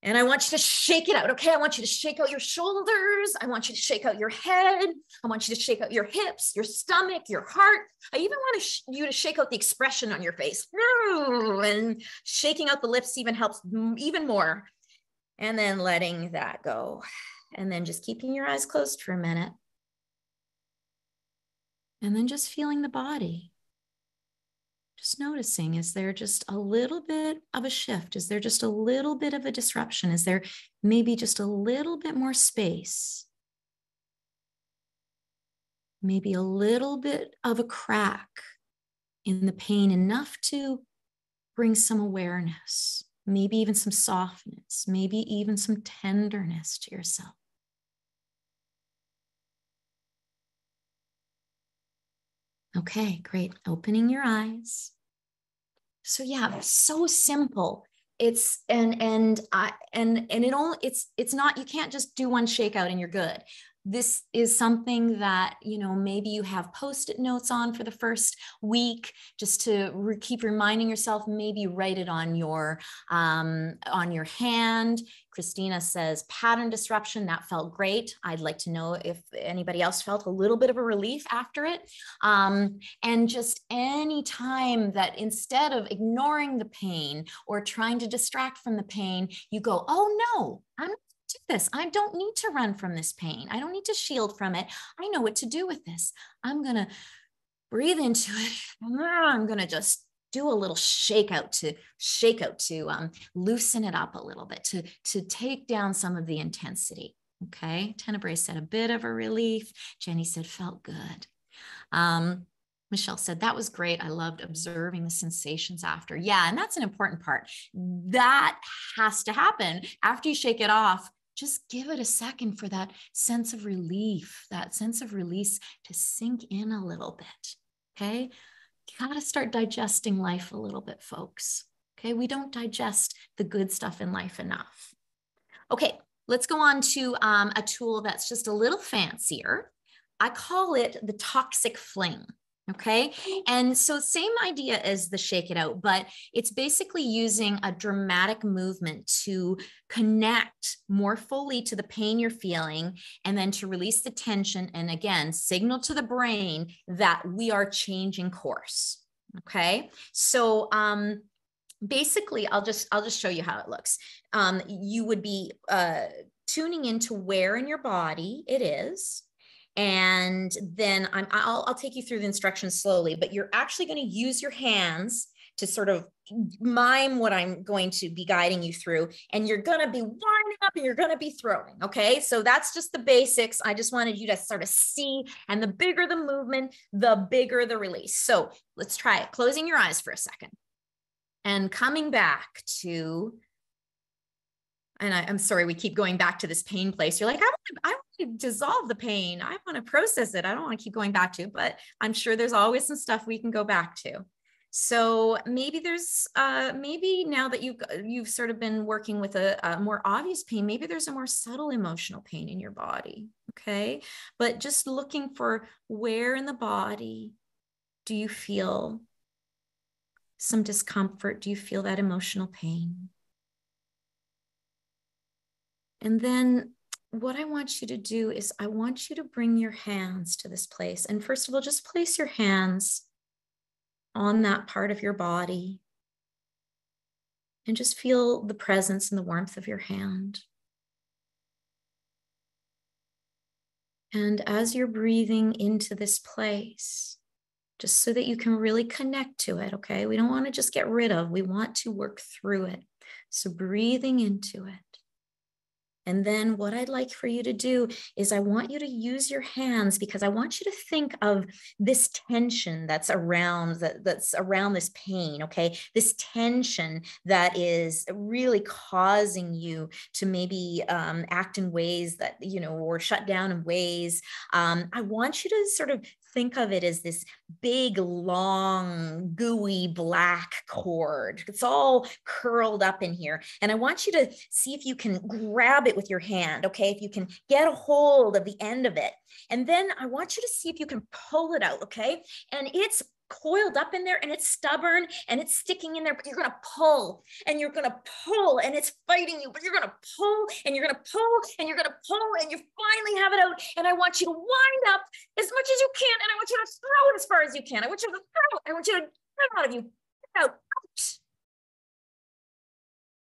And I want you to shake it out. Okay. I want you to shake out your shoulders. I want you to shake out your head. I want you to shake out your hips, your stomach, your heart. I even want you to shake out the expression on your face. And shaking out the lips even helps even more. And then letting that go. And then just keeping your eyes closed for a minute. And then just feeling the body. Just noticing, is there just a little bit of a shift? Is there just a little bit of a disruption? Is there maybe just a little bit more space? Maybe a little bit of a crack in the pain, enough to bring some awareness, maybe even some softness, maybe even some tenderness to yourself. Okay, great. Opening your eyes. So yeah, so simple. It's it's not, you can't just do one shakeout and you're good. This is something that, maybe you have Post-it notes on for the first week, just to keep reminding yourself. Maybe write it on your hand. Christina says pattern disruption. That felt great. I'd like to know if anybody else felt a little bit of a relief after it. And just any time that, instead of ignoring the pain or trying to distract from the pain, you go, oh no, I'm not do this. I don't need to run from this pain. I don't need to shield from it. I know what to do with this. I'm going to breathe into it. I'm going to just do a little shakeout to loosen it up a little bit, to take down some of the intensity. Okay. Tenebrae said a bit of a relief. Jenny said felt good. Michelle said, that was great. I loved observing the sensations after. Yeah. And that's an important part. That has to happen after you shake it off. Just give it a second for that sense of relief, that sense of release to sink in a little bit. Okay. You got to start digesting life a little bit, folks. Okay. We don't digest the good stuff in life enough. Okay. Let's go on to a tool that's just a little fancier. I call it the toxic fling. Okay. And so same idea as the shake it out, but it's basically using a dramatic movement to connect more fully to the pain you're feeling, and then to release the tension. And again, signal to the brain that we are changing course. Okay. So, basically, I'll just show you how it looks. You would be tuning into where in your body it is. And then I'll take you through the instructions slowly, but you're actually going to use your hands to sort of mime what I'm going to be guiding you through. And you're going to be winding up and you're going to be throwing. Okay. So that's just the basics. I just wanted you to sort of see, and the bigger the movement, the bigger the release. So let's try it. Closing your eyes for a second and coming back to, and I'm sorry, we keep going back to this pain place. You're like, I want to dissolve the pain. I want to process it. I don't want to keep going back to, but I'm sure there's always some stuff we can go back to. So maybe there's, maybe now that you've sort of been working with a more obvious pain, maybe there's a more subtle emotional pain in your body. Okay. But just looking for where in the body do you feel some discomfort? Do you feel that emotional pain? And then what I want you to do is I want you to bring your hands to this place. And first of all, just place your hands on that part of your body and just feel the presence and the warmth of your hand. And as you're breathing into this place, just so that you can really connect to it, okay? We don't want to just get rid of, we want to work through it. So breathing into it. And then what I'd like for you to do is I want you to use your hands, because I want you to think of this tension that's around this pain, okay? This tension that is really causing you to maybe act in ways that, or shut down in ways. I want you to sort of think of it as this big, long, gooey black cord. It's all curled up in here. And I want you to see if you can grab it with your hand, okay? If you can get a hold of the end of it. And then I want you to see if you can pull it out, okay? And it's coiled up in there and it's stubborn and it's sticking in there, but you're going to pull and you're going to pull and it's fighting you, but you're going to pull and you're going to pull and you're going to pull and you finally have it out. And I want you to wind up as much as you can. And I want you to throw it as far as you can. I want you to throw it. I want you to get out of you. Get out.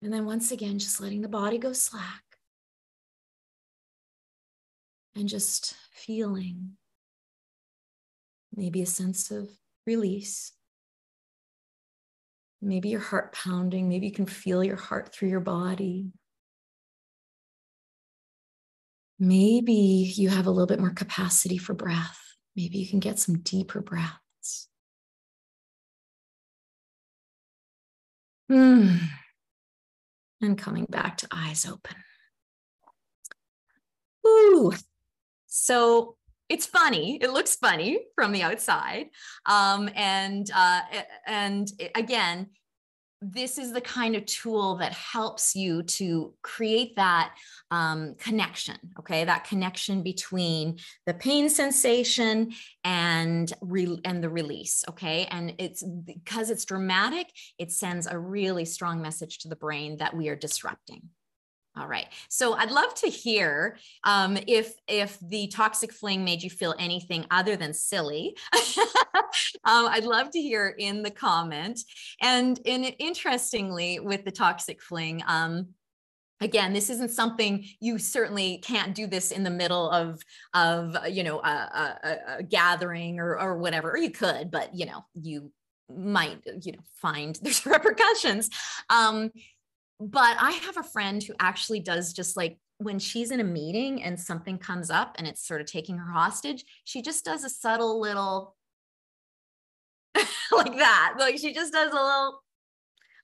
And then once again, just letting the body go slack and just feeling maybe a sense of release. Maybe your heart pounding. Maybe you can feel your heart through your body. Maybe you have a little bit more capacity for breath. Maybe you can get some deeper breaths. And coming back to eyes open. Ooh. So it's funny. It looks funny from the outside. And again, this is the kind of tool that helps you to create that connection, okay? That connection between the pain sensation and the release, okay? And it's because it's dramatic, it sends a really strong message to the brain that we are disrupting. All right. So I'd love to hear if the toxic fling made you feel anything other than silly. I'd love to hear in the comment. And interestingly, with the toxic fling, again, this isn't something, you certainly can't do this in the middle of a gathering or whatever, or you could, but you might find there's repercussions. But I have a friend who actually does, just like when she's in a meeting and something comes up and it's sort of taking her hostage, she just does a subtle little like that. Like she just does a little,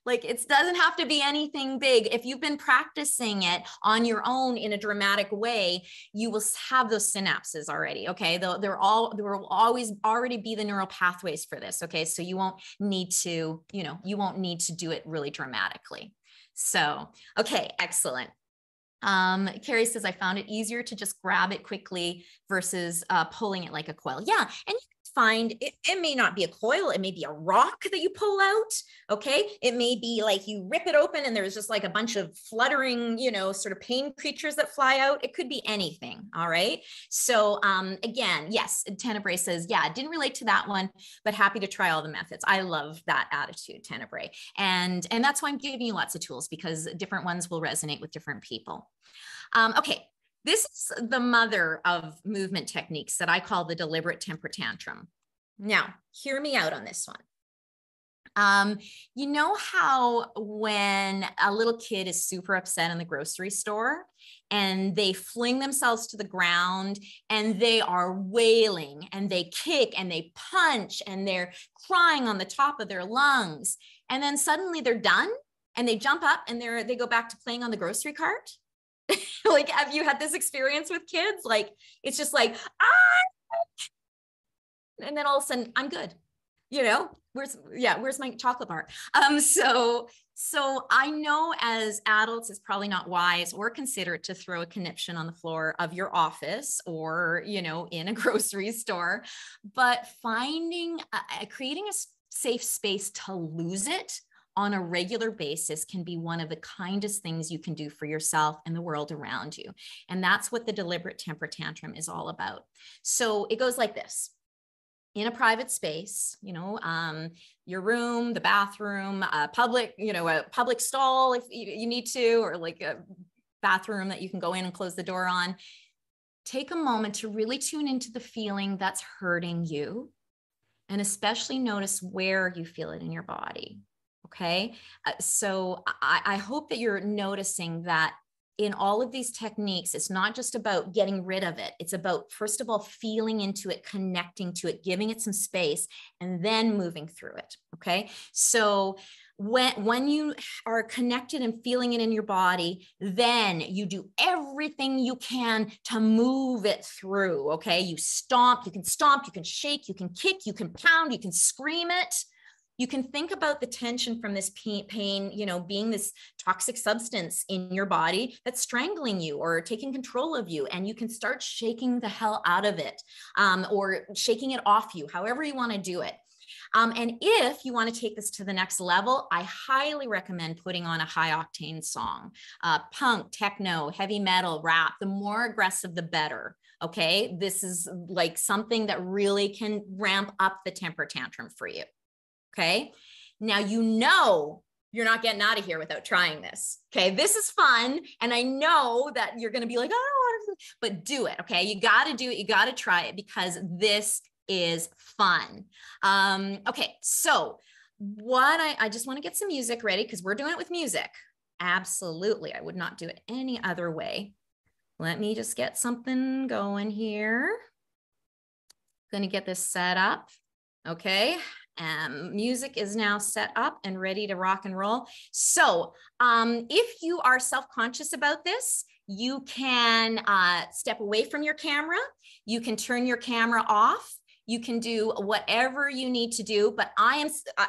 like it doesn't have to be anything big. If you've been practicing it on your own in a dramatic way, you will have those synapses already. Okay. There will always already be the neural pathways for this. Okay. So you won't need to, do it really dramatically. So, okay, excellent. Carrie says, I found it easier to just grab it quickly versus pulling it like a coil. Yeah. And you can find it, it may not be a coil, it may be a rock that you pull out. Okay. It may be like you rip it open and there's just like a bunch of fluttering, you know, sort of pain creatures that fly out. It could be anything. All right. So again, yes, Tenebrae says, yeah, didn't relate to that one, but happy to try all the methods. I love that attitude, Tenebrae. And that's why I'm giving you lots of tools, because different ones will resonate with different people. Okay. This is the mother of movement techniques that I call the deliberate temper tantrum. Now, hear me out on this one. You know how when a little kid is super upset in the grocery store and they fling themselves to the ground and they are wailing and they kick and they punch and they're crying on the top of their lungs, and then suddenly they're done and they jump up and they go back to playing on the grocery cart? Like, have you had this experience with kids? Like, it's just like, and then all of a sudden I'm good. You know, where's my chocolate bar? So I know as adults, it's probably not wise or considerate to throw a conniption on the floor of your office or, you know, in a grocery store, but creating a safe space to lose it on a regular basis can be one of the kindest things you can do for yourself and the world around you. And that's what the deliberate temper tantrum is all about. So it goes like this. In a private space, you know, your room, the bathroom, a public stall if you need to, or like a bathroom that you can go in and close the door on. Take a moment to really tune into the feeling that's hurting you, and especially notice where you feel it in your body. Okay. So I hope that you're noticing that in all of these techniques, it's not just about getting rid of it. It's about, first of all, feeling into it, connecting to it, giving it some space, and then moving through it. Okay. So when you are connected and feeling it in your body, then you do everything you can to move it through. Okay. You can shake, you can kick, you can pound, you can scream it. You can think about the tension from this pain, you know, being this toxic substance in your body that's strangling you or taking control of you. And you can start shaking the hell out of it, or shaking it off you, however you want to do it. And if you want to take this to the next level, I highly recommend putting on a high octane song, punk, techno, heavy metal, rap. The more aggressive, the better. Okay. This is like something that really can ramp up the temper tantrum for you. Okay. Now, you know, you're not getting out of here without trying this. Okay. This is fun. And I know that you're going to be like, I don't want to, but do it. Okay. You got to do it. You got to try it because this is fun. Okay. So I just want to get some music ready because we're doing it with music. Absolutely. I would not do it any other way. Let me just get something going here. Going to get this set up. Okay. Music is now set up and ready to rock and roll. So if you are self-conscious about this, you can step away from your camera. You can turn your camera off. You can do whatever you need to do, but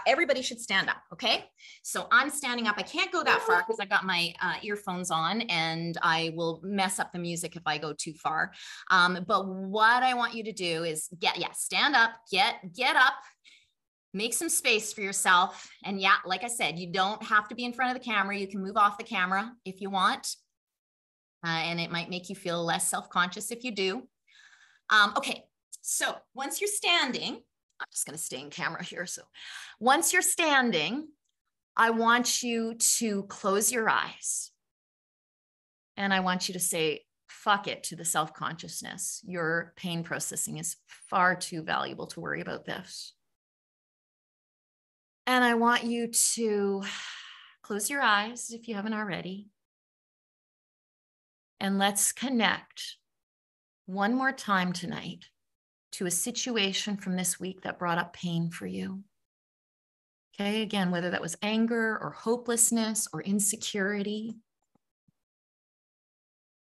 everybody should stand up. Okay. So I'm standing up. I can't go that far because I've got my earphones on and I will mess up the music if I go too far. But what I want you to do is stand up, get up, make some space for yourself. And yeah, like I said, you don't have to be in front of the camera. You can move off the camera if you want. And it might make you feel less self-conscious if you do. Okay. So once you're standing, I'm just going to stay in camera here. So once you're standing, I want you to close your eyes. And I want you to say, fuck it to the self-consciousness. Your pain processing is far too valuable to worry about this. And I want you to close your eyes if you haven't already. And let's connect one more time tonight to a situation from this week that brought up pain for you. Okay, again, whether that was anger or hopelessness or insecurity.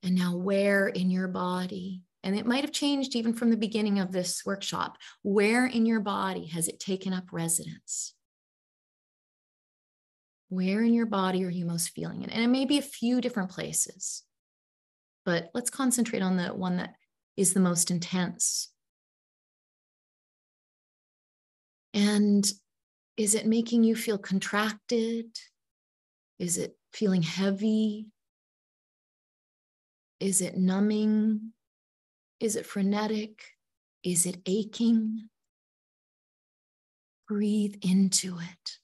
And now where in your body, and it might have changed even from the beginning of this workshop, where in your body has it taken up residence? Where in your body are you most feeling it? And it may be a few different places, but let's concentrate on the one that is the most intense. And is it making you feel contracted? Is it feeling heavy? Is it numbing? Is it frenetic? Is it aching? Breathe into it.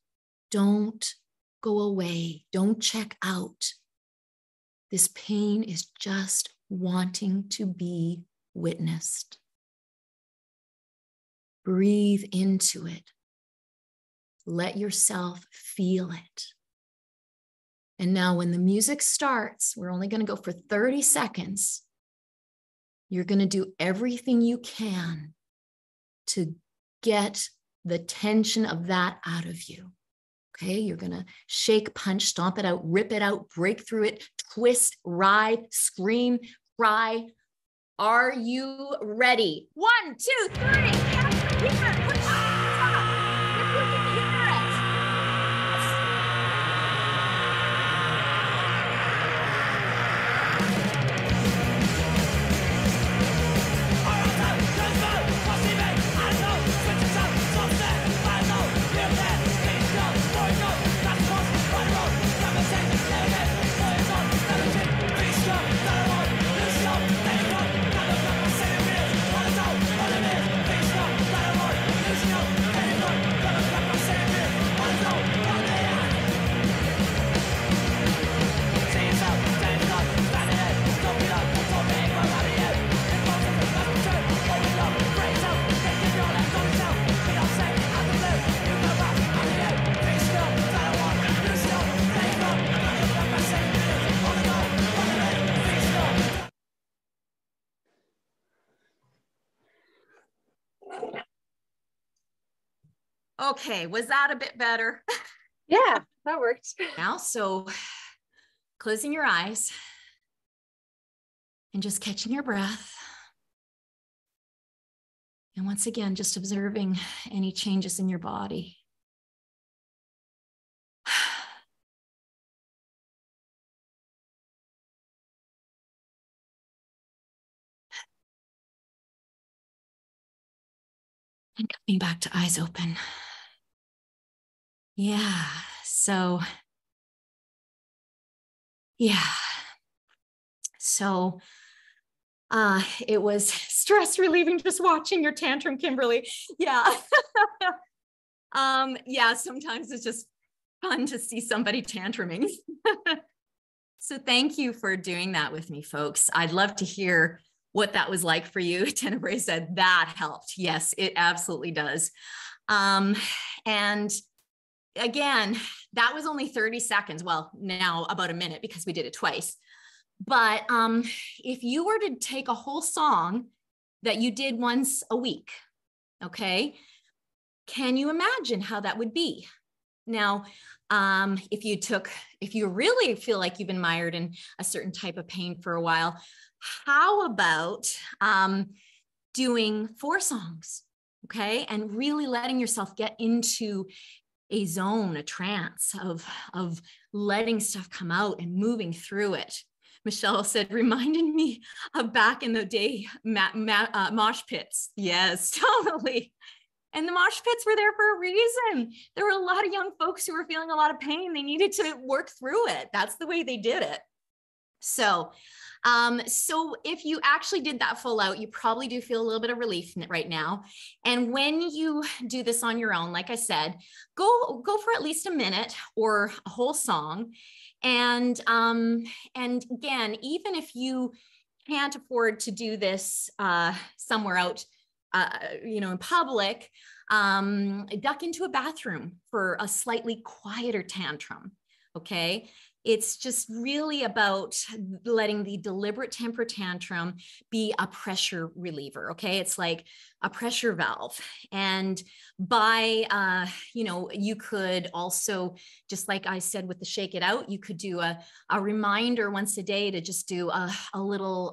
Don't go away. Don't check out. This pain is just wanting to be witnessed. Breathe into it. Let yourself feel it. And now when the music starts, we're only going to go for 30 seconds. You're going to do everything you can to get the tension of that out of you. Okay, you're going to shake, punch, stomp it out, rip it out, break through it, twist, ride, scream, cry. Are you ready? 1, 2, 3. Capture here. Put your hands up. If you can hear it. Okay, was that a bit better? Yeah, that worked. Now, so closing your eyes and just catching your breath. And once again, just observing any changes in your body. And coming back to eyes open. Yeah, so, it was stress relieving just watching your tantrum, Kimberly. Yeah. Yeah, sometimes it's just fun to see somebody tantruming. So thank you for doing that with me, folks. I'd love to hear what that was like for you. Tenebrae said that helped. Yes, it absolutely does. And again, that was only 30 seconds. Well, now about a minute because we did it twice. But if you were to take a whole song that you did once a week, okay, can you imagine how that would be? Now, if you really feel like you've been mired in a certain type of pain for a while, how about doing 4 songs, okay? And really letting yourself get into a zone, a trance of letting stuff come out and moving through it. Michelle said, reminded me of back in the day, mosh pits. Yes, totally. And the mosh pits were there for a reason. There were a lot of young folks who were feeling a lot of pain. They needed to work through it. That's the way they did it. So if you actually did that full out, you probably do feel a little bit of relief right now. And when you do this on your own, like I said, go for at least a minute or a whole song. And again, even if you can't afford to do this somewhere out, in public, duck into a bathroom for a slightly quieter tantrum. Okay. It's just really about letting the deliberate temper tantrum be a pressure reliever. Okay. It's like a pressure valve. And by, you could also, just like I said with the shake it out, you could do a reminder once a day to just do a little,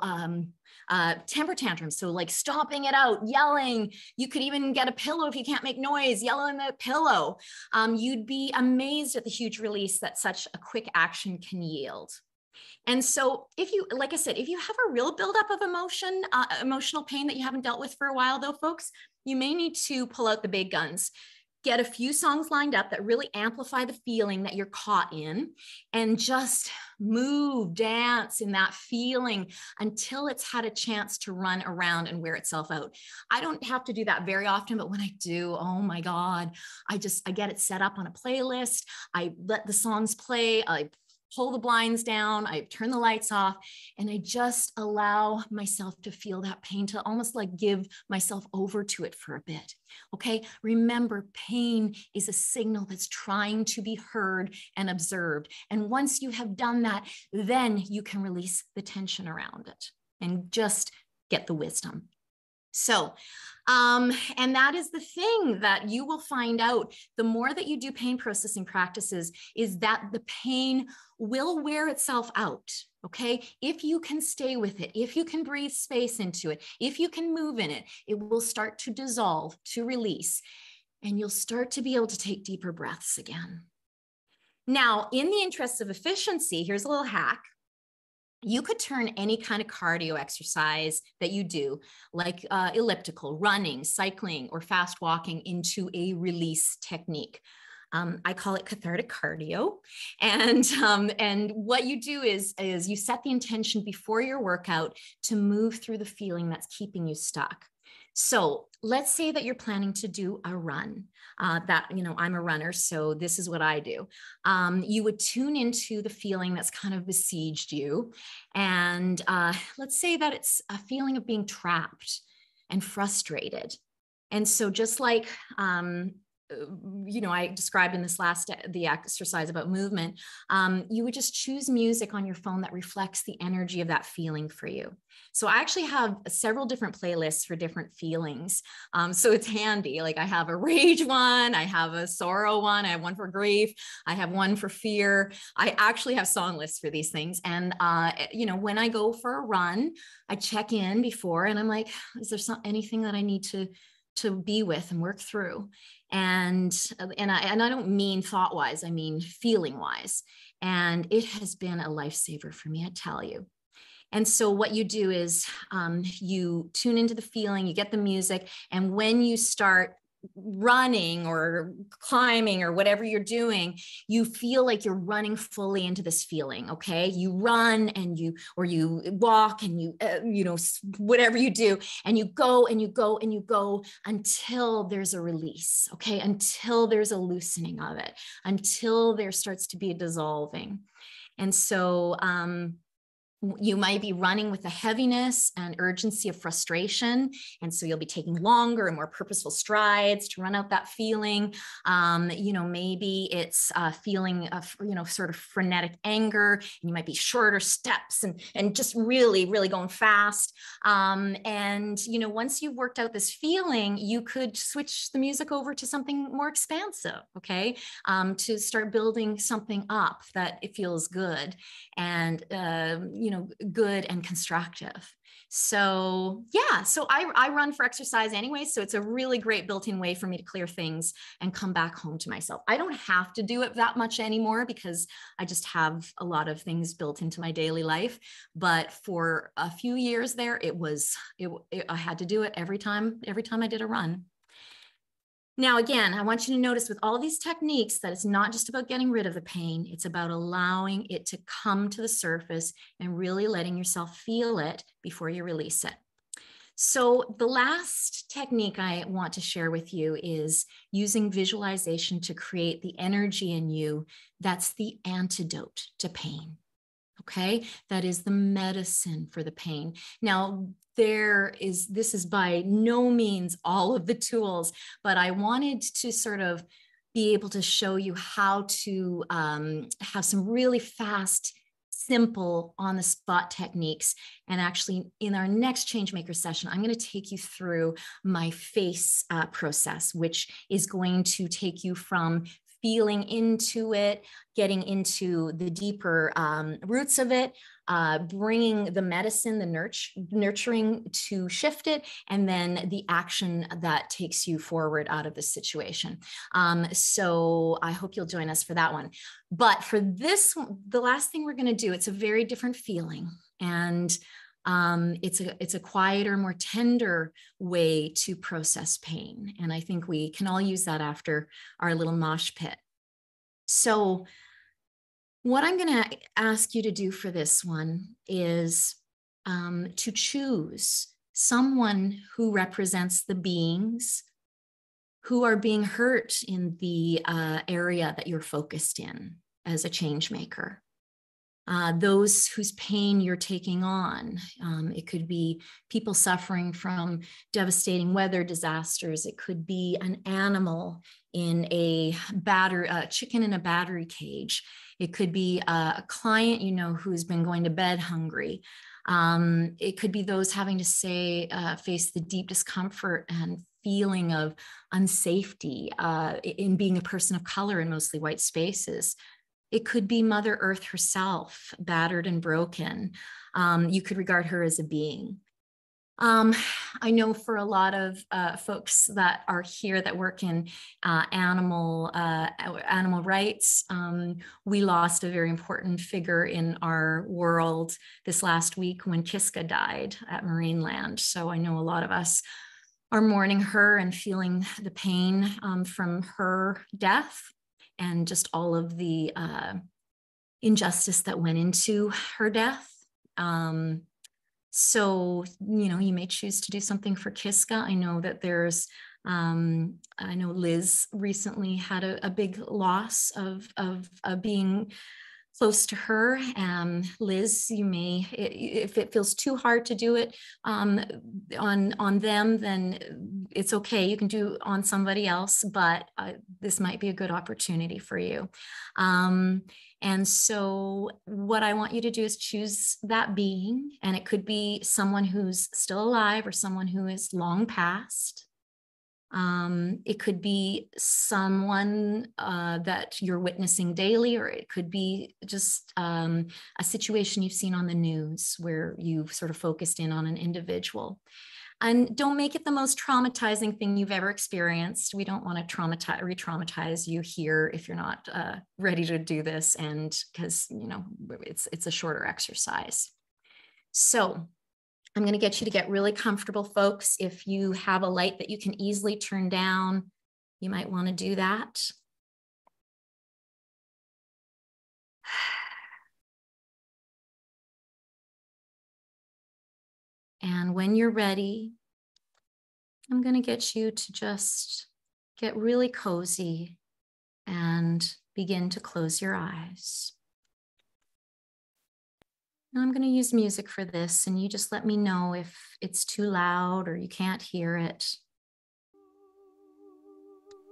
temper tantrum. So like stomping it out, yelling. You could even get a pillow if you can't make noise, yell in the pillow. You'd be amazed at the huge release that such a quick action can yield. And so if you, like I said, if you have a real buildup of emotional pain that you haven't dealt with for a while though, folks, you may need to pull out the big guns. get a few songs lined up that really amplify the feeling that you're caught in, and just move, dance in that feeling until it's had a chance to run around and wear itself out. I don't have to do that very often, but when I do, oh my God, I get it set up on a playlist. I let the songs play. I pull the blinds down, I turn the lights off, and I just allow myself to feel that pain, to almost like give myself over to it for a bit. Okay, remember, pain is a signal that's trying to be heard and observed. And once you have done that, then you can release the tension around it and just get the wisdom. So, and that is the thing that you will find out the more that you do pain processing practices, is that the pain will wear itself out. Okay. If you can stay with it, if you can breathe space into it, if you can move in it, it will start to dissolve, to release, and you'll start to be able to take deeper breaths again. Now, in the interest of efficiency, here's a little hack. You could turn any kind of cardio exercise that you do, like elliptical, running, cycling, or fast walking, into a release technique. I call it cathartic cardio. And what you do is you set the intention before your workout to move through the feeling that's keeping you stuck. So let's say that you're planning to do a run. I'm a runner, so this is what I do. You would tune into the feeling that's kind of besieged you. And let's say that it's a feeling of being trapped and frustrated. And so just like, I described in the exercise about movement, you would just choose music on your phone that reflects the energy of that feeling for you. So I actually have several different playlists for different feelings. So it's handy. Like I have a rage one, I have a sorrow one, I have one for grief, I have one for fear. I actually have song lists for these things. And, when I go for a run, I check in before and I'm like, is there anything that I need to be with and work through? And I don't mean thought wise, I mean feeling wise. And it has been a lifesaver for me, I tell you. And so what you do is you tune into the feeling, you get the music, and when you start running or climbing or whatever you're doing, you feel like you're running fully into this feeling. Okay. You run and you walk and whatever you do, and you go and you go and you go until there's a release. Okay. Until there's a loosening of it, until there starts to be a dissolving. And so, you might be running with a heaviness and urgency of frustration. And so you'll be taking longer and more purposeful strides to run out that feeling. Maybe it's a feeling of, sort of frenetic anger, and you might be shorter steps and just really, really going fast. Once you've worked out this feeling, you could switch the music over to something more expansive, okay? To start building something up that it feels good and, good and constructive. So yeah, so I run for exercise anyway. So it's a really great built-in way for me to clear things and come back home to myself. I don't have to do it that much anymore because I just have a lot of things built into my daily life. But for a few years there, I had to do it every time I did a run. Now, again, I want you to notice with all these techniques that it's not just about getting rid of the pain. It's about allowing it to come to the surface and really letting yourself feel it before you release it. So the last technique I want to share with you is using visualization to create the energy in you that's the antidote to pain. Okay, that is the medicine for the pain. Now, this is by no means all of the tools, but I wanted to sort of be able to show you how to have some really fast, simple, on-the-spot techniques. And actually, in our next Changemaker session, I'm going to take you through my face process, which is going to take you from feeling into it, getting into the deeper roots of it, bringing the medicine, the nurturing to shift it, and then the action that takes you forward out of the situation. So I hope you'll join us for that one. But for this, the last thing we're going to do, it's a very different feeling. And It's a quieter, more tender way to process pain. And I think we can all use that after our little mosh pit. So what I'm going to ask you to do for this one is to choose someone who represents the beings who are being hurt in the area that you're focused in as a change maker. Those whose pain you're taking on. It could be people suffering from devastating weather disasters. It could be an animal in a chicken in a battery cage. It could be a client, you know, who's been going to bed hungry. It could be those having to face the deep discomfort and feeling of unsafety in being a person of color in mostly white spaces. It could be Mother Earth herself, battered and broken. You could regard her as a being. I know for a lot of folks that are here that work in animal rights, we lost a very important figure in our world this last week when Kiska died at Marineland. So I know a lot of us are mourning her and feeling the pain from her death and just all of the injustice that went into her death. So, you know, you may choose to do something for Kiska. I know that there's, I know Liz recently had a big loss of being close to her. Liz, you may, if it feels too hard to do it on them, then it's okay. You can do on somebody else, but this might be a good opportunity for you. And so what I want you to do is choose that being, and it could be someone who's still alive or someone who is long past. It could be someone that you're witnessing daily, or it could be just a situation you've seen on the news where you've sort of focused in on an individual. And don't make it the most traumatizing thing you've ever experienced. We don't want to re-traumatize you here if you're not ready to do this, and because, you know, it's a shorter exercise. So I'm going to get you to get really comfortable, folks. If you have a light that you can easily turn down, you might want to do that. And when you're ready, I'm going to get you to just get really cozy and begin to close your eyes. Now I'm going to use music for this, and you just let me know if it's too loud or you can't hear it.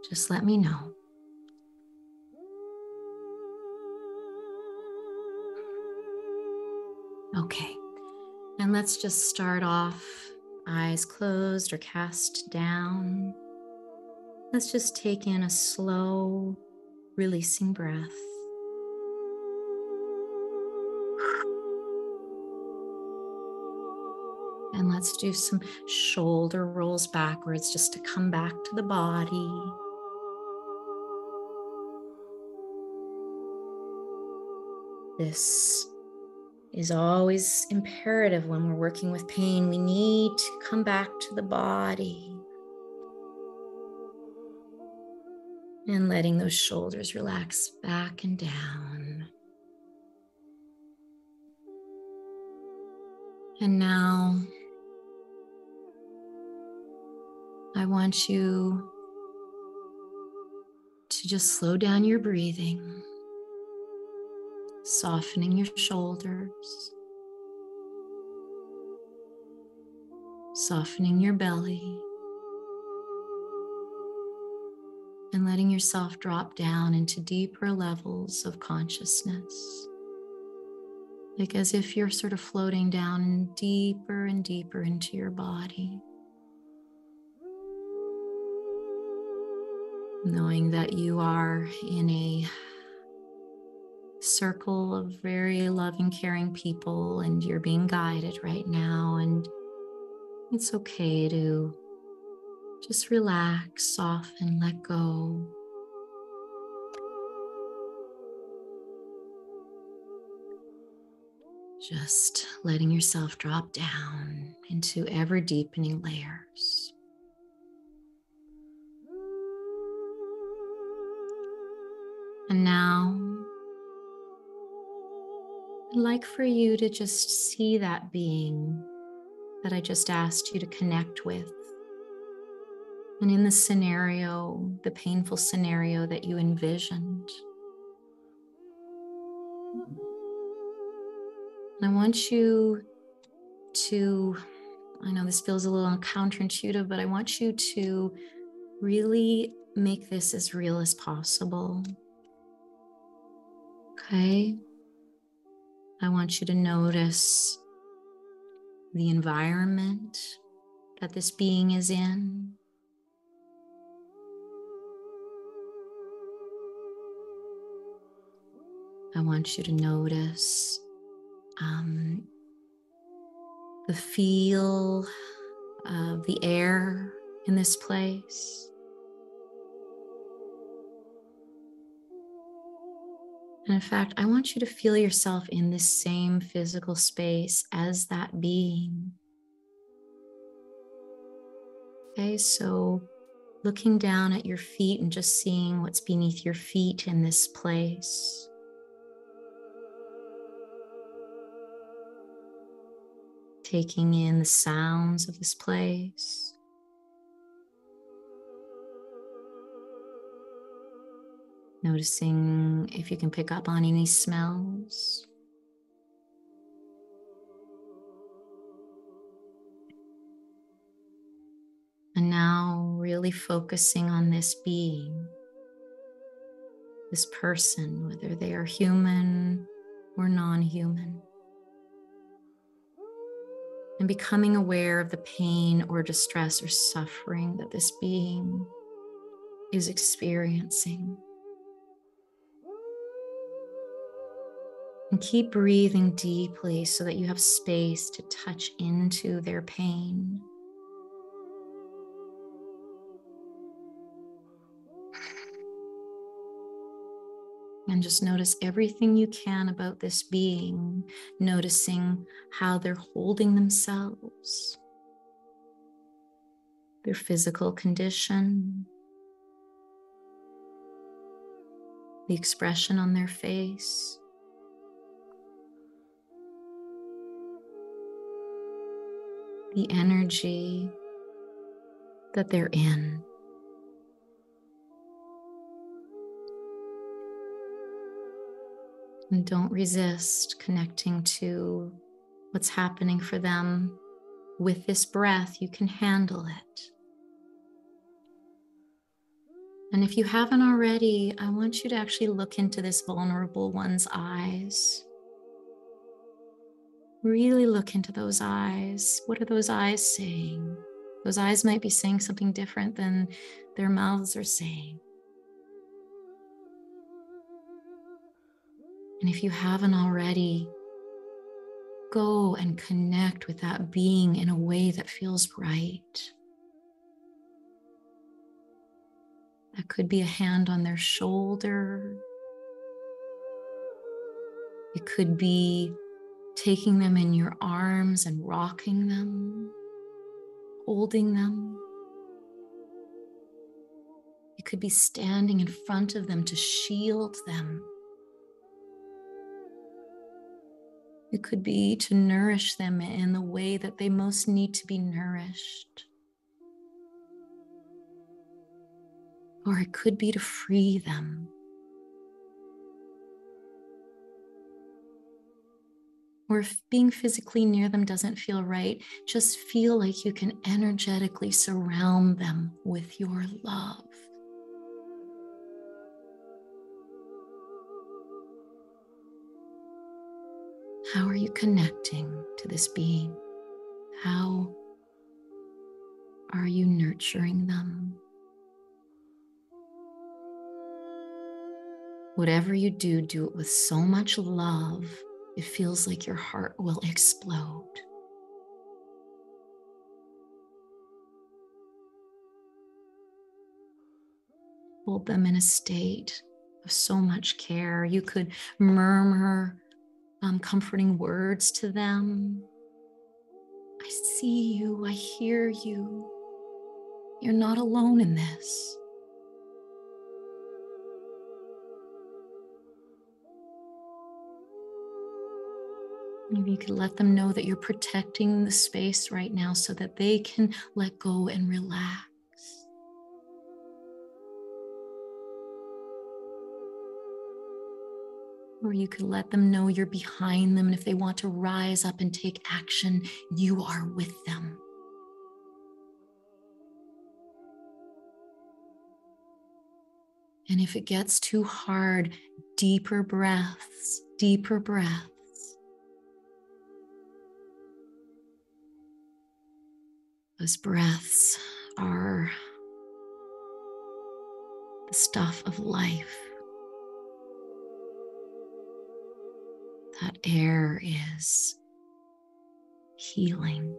Just let me know. Okay, and let's just start off, eyes closed or cast down. Let's just take in a slow, releasing breath. And let's do some shoulder rolls backwards just to come back to the body. This is always imperative when we're working with pain. We need to come back to the body. And letting those shoulders relax back and down. And now I want you to just slow down your breathing, softening your shoulders, softening your belly, and letting yourself drop down into deeper levels of consciousness. Like as if you're sort of floating down deeper and deeper into your body. Knowing that you are in a circle of very loving, caring people, and you're being guided right now. And it's okay to just relax, soften, let go. Just letting yourself drop down into ever deepening layers. And now, I'd like for you to just see that being that I just asked you to connect with. And in the scenario, the painful scenario that you envisioned, I want you to, I know this feels a little counterintuitive, but I want you to really make this as real as possible. Okay? I want you to notice the environment that this being is in. I want you to notice the feel of the air in this place. And in fact, I want you to feel yourself in this same physical space as that being. Okay, so looking down at your feet and just seeing what's beneath your feet in this place. Taking in the sounds of this place. Noticing if you can pick up on any smells. And now really focusing on this being, this person, whether they are human or non-human. And becoming aware of the pain or distress or suffering that this being is experiencing. And keep breathing deeply so that you have space to touch into their pain. And just notice everything you can about this being, noticing how they're holding themselves, their physical condition, the expression on their face. The energy that they're in. And don't resist connecting to what's happening for them. With this breath, you can handle it. And if you haven't already, I want you to actually look into this vulnerable one's eyes. Really look into those eyes. What are those eyes saying? Those eyes might be saying something different than their mouths are saying. And if you haven't already, go and connect with that being in a way that feels right. That could be a hand on their shoulder. It could be taking them in your arms and rocking them, holding them. It could be standing in front of them to shield them. It could be to nourish them in the way that they most need to be nourished. Or it could be to free them. Or if being physically near them doesn't feel right, just feel like you can energetically surround them with your love. How are you connecting to this being? How are you nurturing them? Whatever you do, do it with so much love, it feels like your heart will explode. Hold them in a state of so much care. You could murmur comforting words to them. I see you, I hear you. You're not alone in this. Maybe you could let them know that you're protecting the space right now so that they can let go and relax. Or you could let them know you're behind them, and if they want to rise up and take action, you are with them. And if it gets too hard, deeper breaths, deeper breaths. Those breaths are the stuff of life. That air is healing.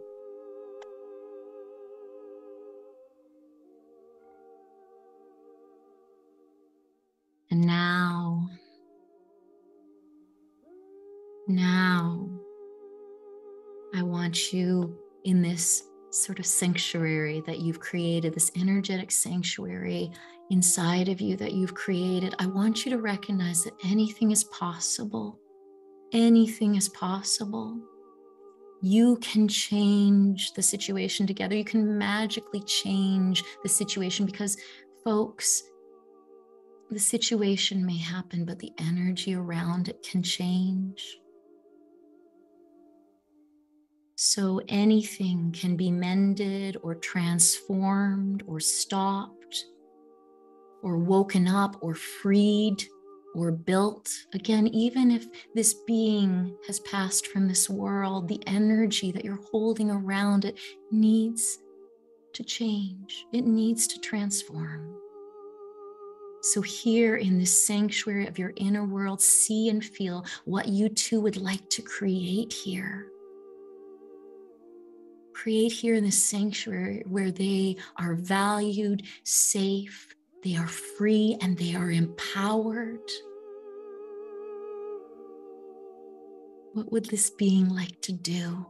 And now, I want you in this sort of sanctuary that you've created, this energetic sanctuary inside of you that you've created. I want you to recognize that anything is possible. Anything is possible. You can change the situation together. You can magically change the situation because, folks, the situation may happen, but the energy around it can change. So anything can be mended or transformed or stopped or woken up or freed or built. Again, even if this being has passed from this world, the energy that you're holding around it needs to change. It needs to transform. So here in this sanctuary of your inner world, see and feel what you too would like to create here. Create here in this sanctuary where they are valued, safe, they are free, and they are empowered. What would this being like to do?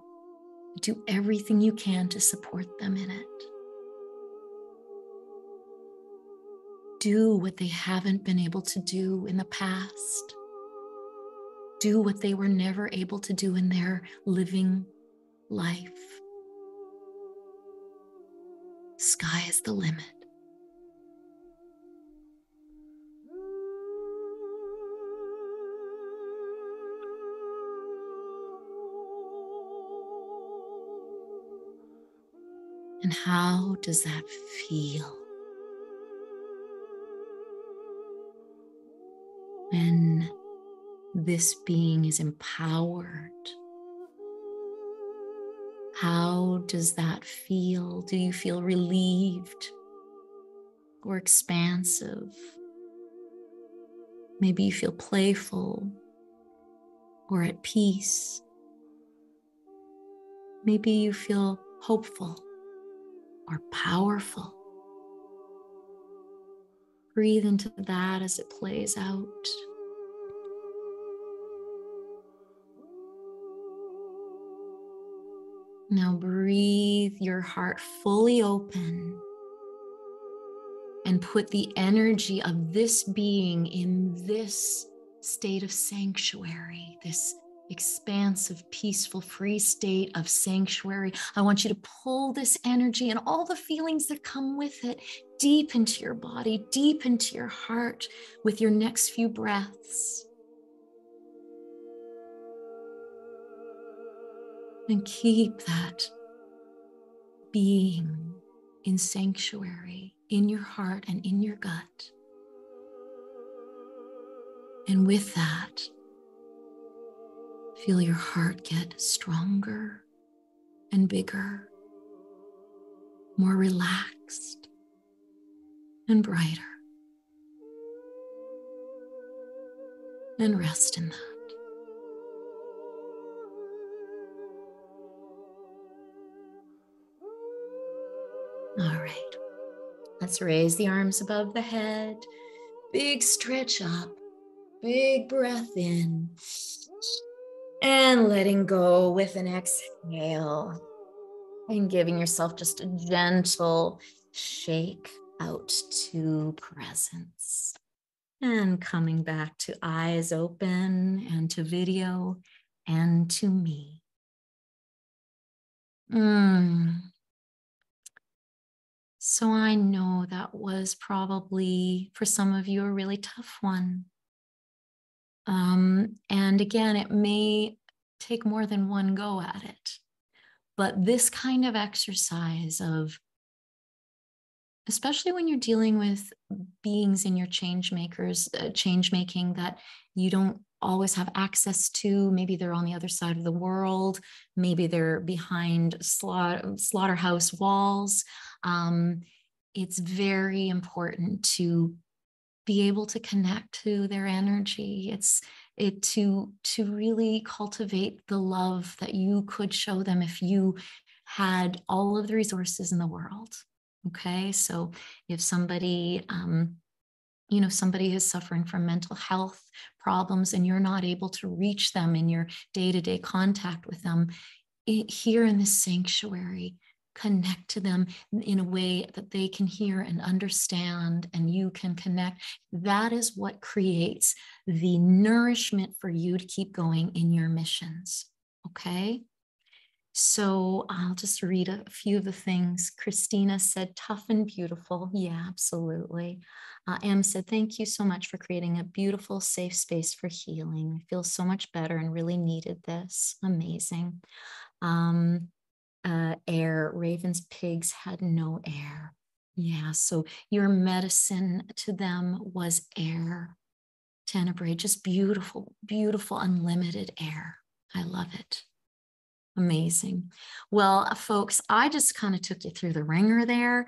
Do everything you can to support them in it. Do what they haven't been able to do in the past. Do what they were never able to do in their living life. Sky is the limit. And how does that feel? When this being is empowered, how does that feel? Do you feel relieved or expansive? Maybe you feel playful or at peace. Maybe you feel hopeful or powerful. Breathe into that as it plays out. Now breathe your heart fully open and put the energy of this being in this state of sanctuary, this expansive, peaceful, free state of sanctuary. I want you to pull this energy and all the feelings that come with it deep into your body, deep into your heart with your next few breaths. And keep that being in sanctuary in your heart and in your gut. And with that, feel your heart get stronger and bigger, more relaxed and brighter. And rest in that. All right, let's raise the arms above the head. Big stretch up, big breath in. And letting go with an exhale. And giving yourself just a gentle shake out to presence. And coming back to eyes open and to video and to me. So I know that was probably, for some of you, a really tough one. And again, it may take more than one go at it. But this kind of exercise of, especially when you're dealing with beings in your change making that you don't always have access to, maybe they're on the other side of the world, maybe they're behind slaughterhouse walls. It's very important to be able to connect to their energy. To really cultivate the love that you could show them if you had all of the resources in the world. Okay, so if somebody, somebody is suffering from mental health problems and you're not able to reach them in your day-to-day contact with them, here in this sanctuary, connect to them in a way that they can hear and understand, and you can connect. That is what creates the nourishment for you to keep going in your missions. Okay. So I'll just read a few of the things. Christina said, tough and beautiful. Yeah, absolutely. Em said, thank you so much for creating a beautiful, safe space for healing. I feel so much better and really needed this. Amazing. Air, Raven's pigs had no air. Yeah, so your medicine to them was air. Tenebrae, just beautiful, beautiful, unlimited air. I love it. Amazing. Well, folks, I just kind of took you through the ringer there.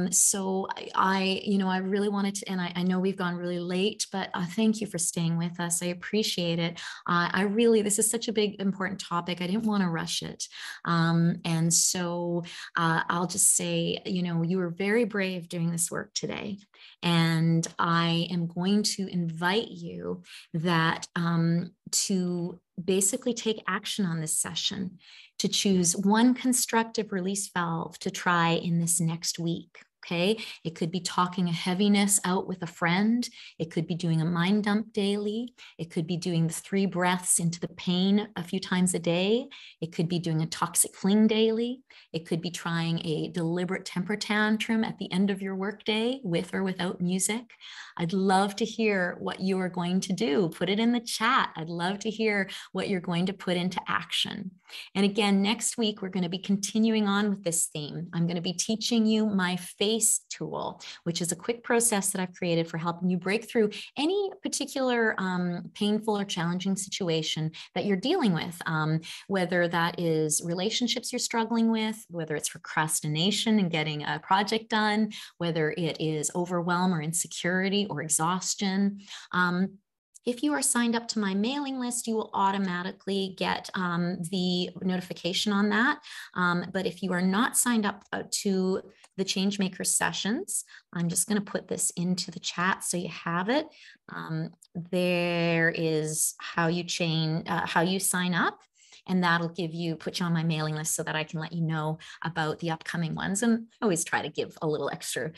So I really wanted to, and I know we've gone really late, but thank you for staying with us. I appreciate it. This is such a big, important topic. I didn't want to rush it. And so I'll just say, you were very brave doing this work today. And I am going to invite you that to basically take action on this session, to choose one constructive release valve to try in this next week. Okay, it could be talking a heaviness out with a friend. It could be doing a mind dump daily. It could be doing the 3 breaths into the pain a few times a day. It could be doing a toxic fling daily. It could be trying a deliberate temper tantrum at the end of your workday with or without music. I'd love to hear what you are going to do. Put it in the chat. I'd love to hear what you're going to put into action. And again, next week, we're going to be continuing on with this theme. I'm going to be teaching you my FACE tool, which is a quick process that I've created for helping you break through any particular painful or challenging situation that you're dealing with, whether that is relationships you're struggling with, whether it's procrastination and getting a project done, whether it is overwhelm or insecurity or exhaustion. If you are signed up to my mailing list, you will automatically get the notification on that. But if you are not signed up to the Changemaker Sessions, I'm just going to put this into the chat so you have it. There is how you sign up. And that'll put you on my mailing list so that I can let you know about the upcoming ones. And I always try to give a little extra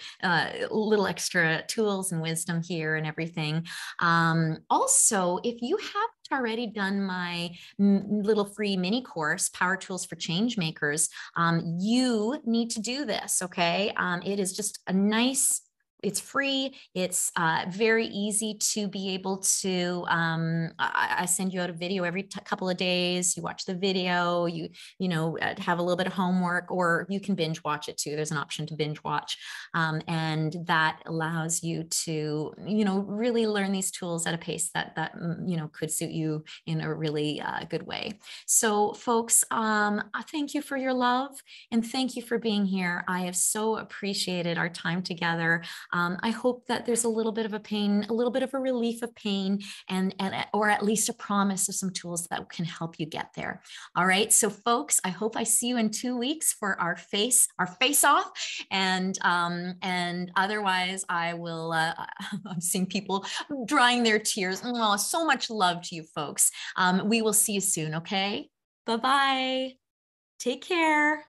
tools and wisdom here and everything. Also, if you haven't already done my little free mini course, Power Tools for Changemakers, you need to do this, okay? It is just it's free. It's very easy to be able to, I send you out a video every couple of days. You watch the video, you have a little bit of homework, or you can binge watch it too. There's an option to binge watch. And that allows you to, really learn these tools at a pace that could suit you in a really good way. So folks, thank you for your love and thank you for being here. I have so appreciated our time together. I hope that there's a little bit of a pain, a little bit of a relief of pain, and or at least a promise of some tools that can help you get there. All right. So folks, I hope I see you in 2 weeks for our face off. And otherwise I will, I'm seeing people drying their tears. Oh, so much love to you folks. We will see you soon. Okay. Bye-bye. Take care.